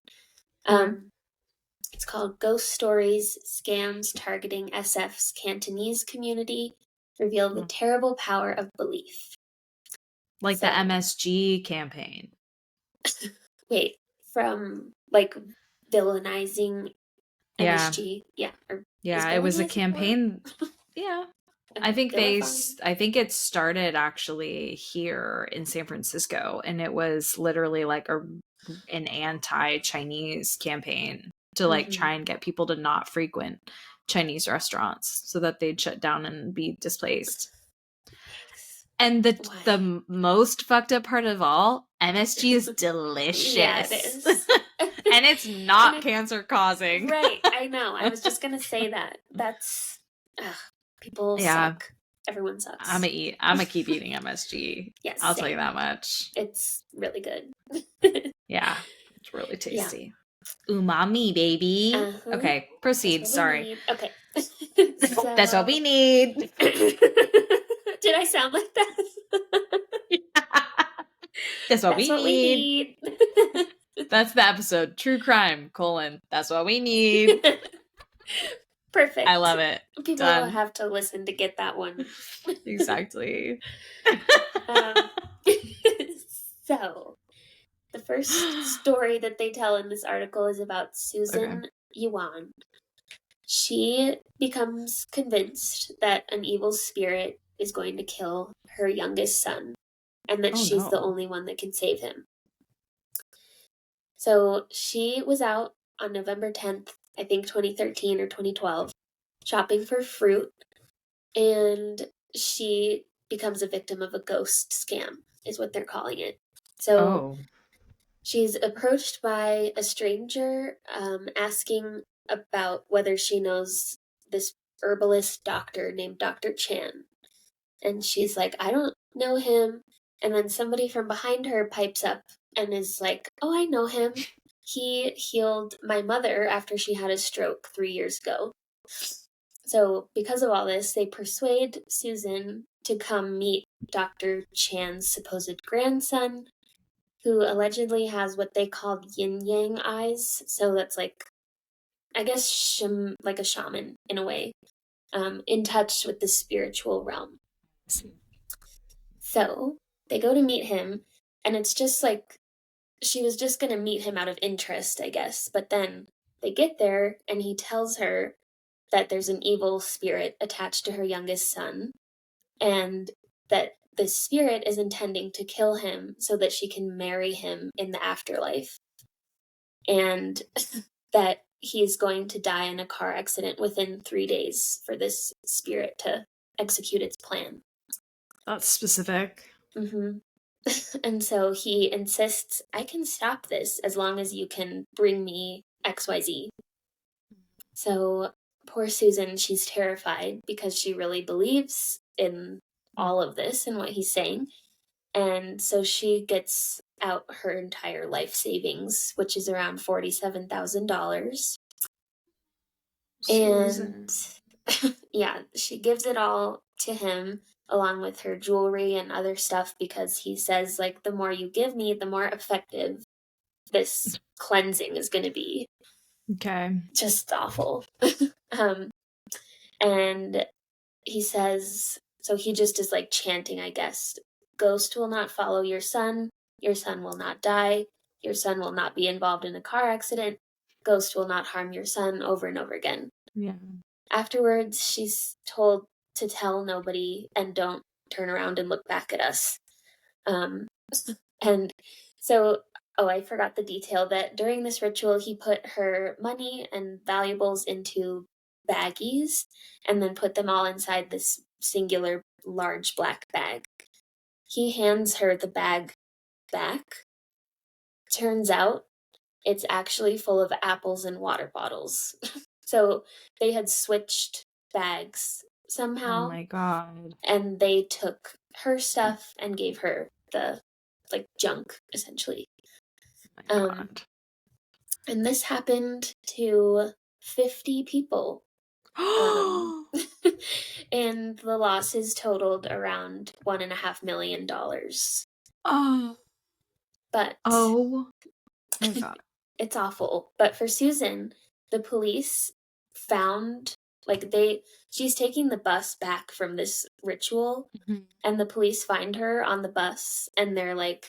It's called Ghost Stories, Scams Targeting SF's Cantonese Community Reveal the Terrible Power of Belief. Like the MSG campaign. Wait, from like villainizing MSG? Yeah. Yeah, it was a campaign. Yeah. I think it started actually here in San Francisco, and it was literally like an anti-Chinese campaign to like try and get people to not frequent Chinese restaurants so that they'd shut down and be displaced. And the most fucked up part of all, MSG is delicious. Yeah, it is. And it's not cancer causing. Right, I know. I was just gonna say that. That's people suck. Everyone sucks. I'm gonna keep eating MSG. Yes, I'll tell you that much. It's really good. Yeah, it's really tasty. Yeah. Umami, baby. Okay, proceed. Sorry. Okay. That's what we need. Did I sound like that? That's what we need. That's the episode. True crime, : That's what we need. Perfect. I love it. People will have to listen to get that one. Exactly. So, the first story that they tell in this article is about Susan Yuan. She becomes convinced that an evil spirit is going to kill her youngest son, and that she's the only one that can save him. So she was out on November 10th, I think 2013 or 2012, shopping for fruit, and she becomes a victim of a ghost scam, is what they're calling it. So she's approached by a stranger asking about whether she knows this herbalist doctor named Dr. Chan. And she's like, I don't know him. And then somebody from behind her pipes up and is like, oh, I know him. He healed my mother after she had a stroke 3 years ago. So because of all this, they persuade Susan to come meet Dr. Chan's supposed grandson, who allegedly has what they call yin-yang eyes. So that's like, I guess, like a shaman in a way, in touch with the spiritual realm. So they go to meet him, and it's just like, she was just going to meet him out of interest, I guess. But then they get there, and he tells her that there's an evil spirit attached to her youngest son, and that the spirit is intending to kill him so that she can marry him in the afterlife. And that he's going to die in a car accident within 3 days for this spirit to execute its plan. That's specific. Mm-hmm. And so he insists, I can stop this as long as you can bring me XYZ. So poor Susan, she's terrified because she really believes in all of this and what he's saying. And so she gets out her entire life savings, which is around $47,000. Susan. And yeah, she gives it all to him along with her jewelry and other stuff because he says, like, the more you give me, the more effective this cleansing is going to be. Okay. Just awful. And he says, so he just is like chanting, I guess, ghost will not follow your son will not die, your son will not be involved in a car accident, ghost will not harm your son, over and over again. Yeah. Afterwards, she's told to tell nobody and don't turn around and look back at us. And so, I forgot the detail that during this ritual, he put her money and valuables into baggies and then put them all inside this singular large black bag. He hands her the bag back. Turns out it's actually full of apples and water bottles. So they had switched bags somehow. Oh my god. And they took her stuff and gave her the like junk, essentially. Oh my god. And this happened to 50 people. And the losses totaled around $1.5 million. Oh. But oh my god. It's awful. But for Susan, the police found she's taking the bus back from this ritual, and the police find her on the bus and they're like,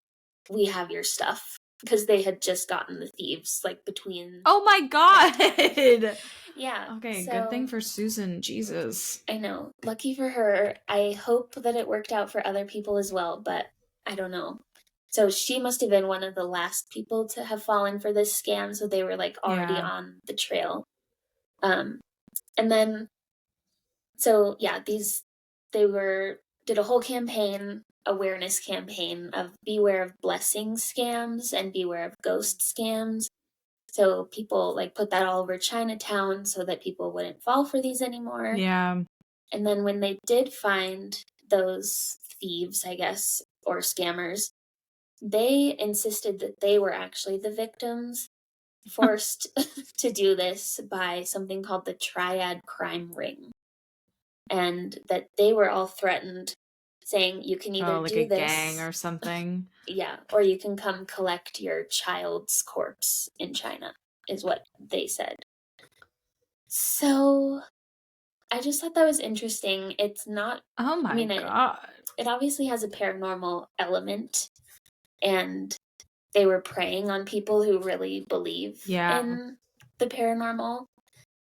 we have your stuff, because they had just gotten the thieves like between. Oh my god. Yeah. Okay, so, good thing for Susan. Jesus. I know. Lucky for her. I hope that it worked out for other people as well, but I don't know. So she must have been one of the last people to have fallen for this scam, so they were like already on the trail. And then, so yeah, did a whole awareness campaign of beware of blessing scams and beware of ghost scams. So people like put that all over Chinatown so that people wouldn't fall for these anymore. Yeah. And then when they did find those thieves, I guess, or scammers, they insisted that they were actually the victims, forced to do this by something called the Triad Crime Ring. And that they were all threatened, saying you can either like do a this, gang or something. Yeah, or you can come collect your child's corpse in China, is what they said. So I just thought that was interesting. It's not. Oh my god. It obviously has a paranormal element, and they were preying on people who really believe in the paranormal.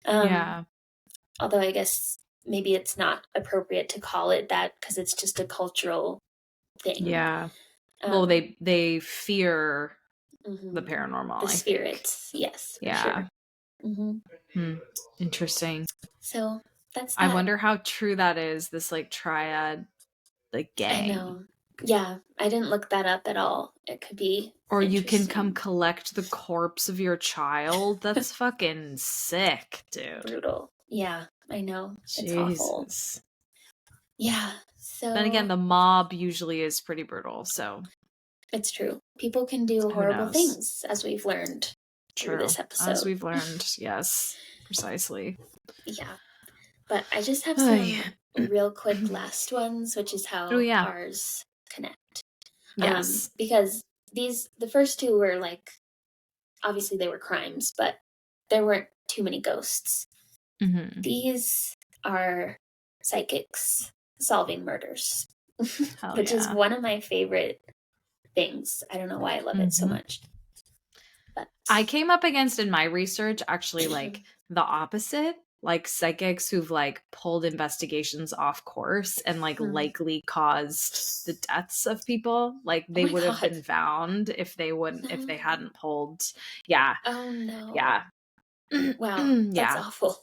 Although I guess maybe it's not appropriate to call it that because it's just a cultural thing. Yeah. Well, they fear the paranormal. The spirits, yes. Yeah. Sure. Interesting. So that's that. I wonder how true that is, this like triad like gang. I know. Yeah, I didn't look that up at all. It could be. Or you can come collect the corpse of your child. That's fucking sick, dude. Brutal. Yeah, I know. It's Jesus. awful. Yeah. So then again, the mob usually is pretty brutal, so it's true. People can do horrible things, as we've learned through this episode. As we've learned, yes, precisely. Yeah. But I just have some real quick last ones, which is how ours connect. Yes. Because the first two were like, obviously they were crimes, but there weren't too many ghosts. Mm-hmm. These are psychics solving murders, which is one of my favorite things. I don't know why I love it so much. But I came up against in my research actually like the opposite, like psychics who've like pulled investigations off course and like likely caused the deaths of people. Like they would have been found if they hadn't pulled. Yeah. Oh no. Yeah. Wow, that's awful.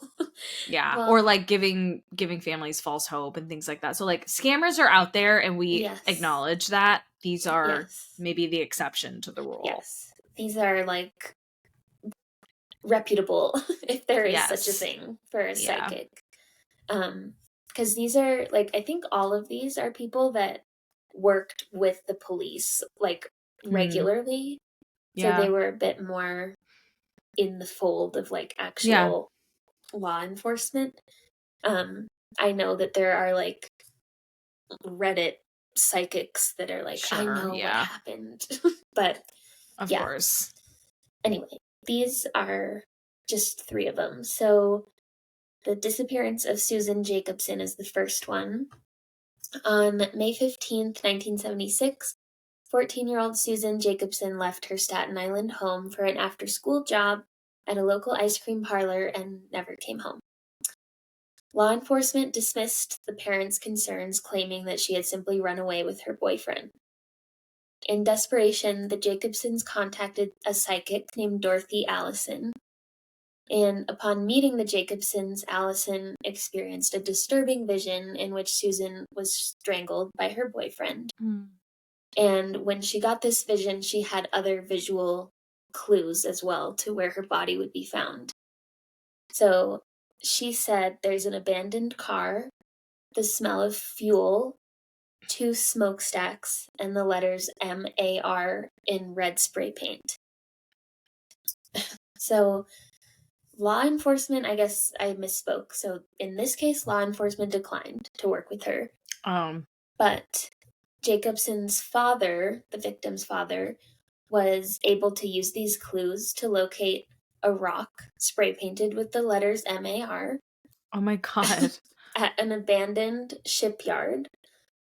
Yeah. Well, or like giving families false hope and things like that. So like scammers are out there and we acknowledge that. These are maybe the exception to the rule. Yes. These are like reputable, if there is such a Yes. thing for a Yeah. psychic. Because these are, like, I think all of these are people that worked with the police, like, Mm. regularly. So they Yeah. were a bit more in the fold of, like, Yeah. actual law enforcement. Um, I know that there are, like, Reddit psychics that are like, I Sure. know what Yeah. happened. But Of yeah, course. anyway, these are just three of them. So the disappearance of Susan Jacobson is the first one. On May 15th, 1976, 14-year-old Susan Jacobson left her Staten Island home for an after school job at a local ice cream parlor and never came home. Law enforcement dismissed the parents' concerns, claiming that she had simply run away with her boyfriend. In desperation, the Jacobsons contacted a psychic named Dorothy Allison, and upon meeting the Jacobsons, Allison experienced a disturbing vision in which Susan was strangled by her boyfriend. Mm. And when she got this vision, she had other visual clues as well to where her body would be found. So she said there's an abandoned car, the smell of fuel, 2 smokestacks, and the letters MAR in red spray paint. So law enforcement, I guess I misspoke. So in this case, law enforcement declined to work with her. But Jacobson's father, the victim's father, was able to use these clues to locate a rock spray painted with the letters MAR Oh my God. at an abandoned shipyard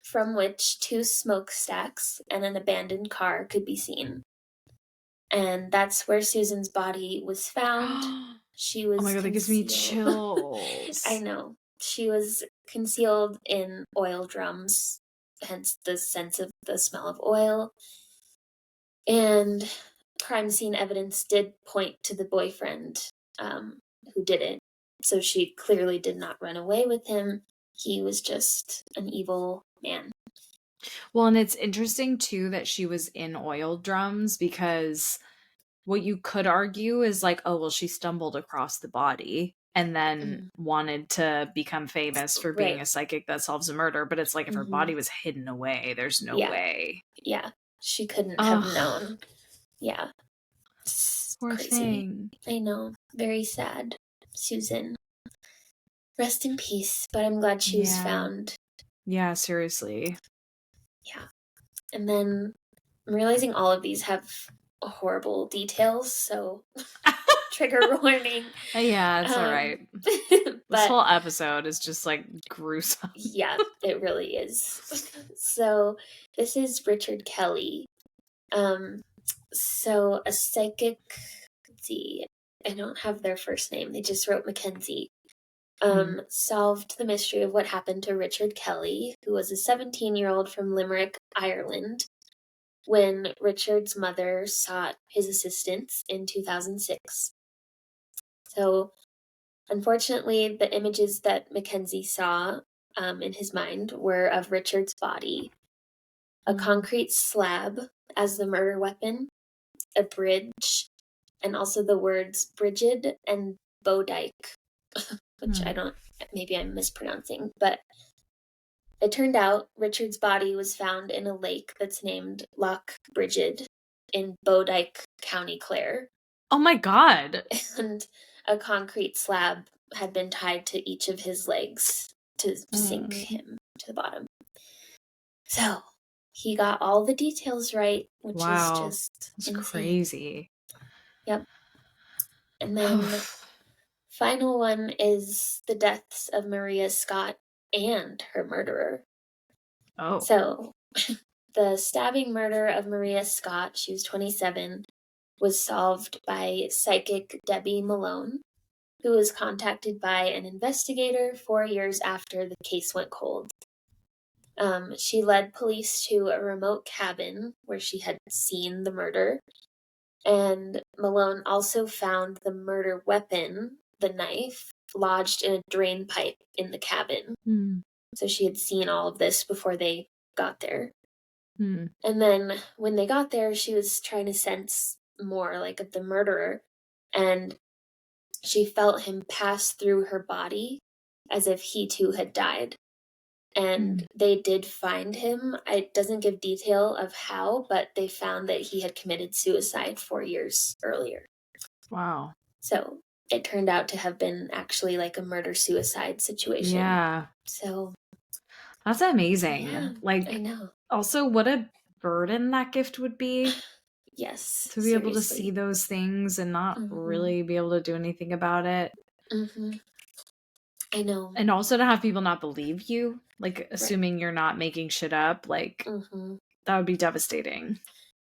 from which 2 smokestacks and an abandoned car could be seen. And that's where Susan's body was found. Oh She my was God, that gives me concealed. I chills. know. She was concealed in oil drums, hence the sense of the smell of oil. And crime scene evidence did point to the boyfriend who did it. So she clearly did not run away with him. He was just an evil man. Well, and it's interesting too that she was in oil drums because what you could argue is like, oh, well, she stumbled across the body and then Mhm. wanted to become famous for being Right. a psychic that solves a murder. But it's like if her Hmm. body was hidden away, there's no Yeah. way. Yeah. She couldn't have Ugh, known. Yeah. It's poor crazy. thing. I know. Very sad. Susan. Rest in peace, but I'm glad she was Yeah. found. Yeah, seriously. Yeah. And then I'm realizing all of these have horrible details, so trigger warning. Yeah, it's all Um, right. This but whole episode is just like gruesome. yeah, it really is. So this is Richard Kelly. Um, so a psychic, let's see, I don't have their first name. They just wrote Mackenzie. Hmm. Solved the mystery of what happened to Richard Kelly, who was a 17-year-old from Limerick, Ireland, when Richard's mother sought his assistance in 2006. So, unfortunately, the images that Mackenzie saw in his mind were of Richard's body, a concrete slab as the murder weapon, a bridge, and also the words Brigid and Bowdyke, which I don't, maybe I'm mispronouncing, but it turned out Richard's body was found in a lake that's named Loch Brigid in Bowdyke, County Clare, Oh my God. and a concrete slab had been tied to each of his legs to sink him to the bottom. So he got all the details right, which is Wow. just It's insane. crazy. Yep. And then final one is the deaths of Maria Scott and her murderer. Oh. So the stabbing murder of Maria Scott, she was 27, was solved by psychic Debbie Malone, who was contacted by an investigator 4 years after the case went cold. She led police to a remote cabin where she had seen the murder, and Malone also found the murder weapon, the knife, lodged in a drain pipe in the cabin. Hmm. So she had seen all of this before they got there. Hmm. And then when they got there, she was trying to sense more like of the murderer. And she felt him pass through her body as if he too had died. And they did find him. It doesn't give detail of how, but they found that he had committed suicide 4 years earlier. Wow. So it turned out to have been actually like a murder-suicide situation. Yeah. So that's amazing. yeah, Like, I know. also what a burden that gift would be. Yes. To be able to seriously. see those things and not Mhm. really be able to do anything about it. Mhm. I know. And also to have people not believe you, like assuming you're not making shit up, like Mhm. that would be devastating.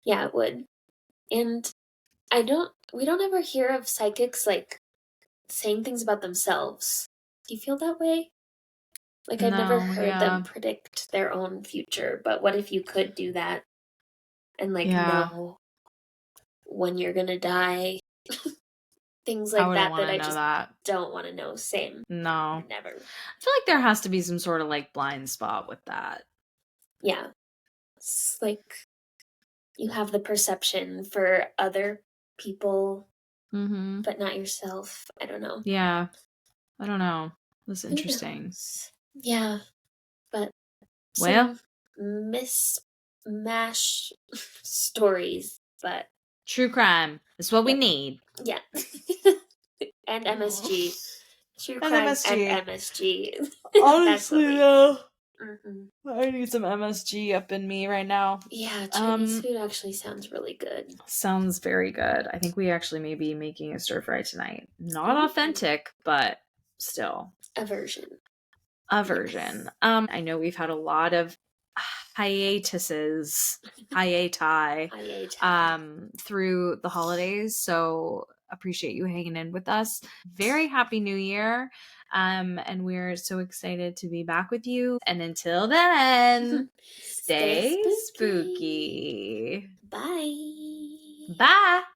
Yeah, it would. And we don't ever hear of psychics like saying things about themselves. Do you feel that way? Like I've never No, heard yeah. them predict their own future, but what if you could do that and like Yeah. know when you're gonna die? Things I like wouldn't that want to I know just that. don't want to know. Same. No. Never. I feel like there has to be some sort of like blind spot with that. Yeah. It's like you have the perception for other people, Mm-hmm. but not yourself. I don't know. Yeah. I don't know. That's Who interesting. knows? Yeah. But Well, some mismatch stories, but true crime is what we need. yeah. And MSG. True And crime MSG. and MSG. Honestly, though, Mhm. I need some MSG up in me right now. Yeah, Chinese food actually sounds really good. Sounds very good. I think we actually may be making a stir fry tonight. Not authentic, but still. A version. Yes. I know we've had a lot of hiatuses through the holidays, so appreciate you hanging in with us. Very happy new year, and we're so excited to be back with you, and until then, stay spooky. Bye. Bye.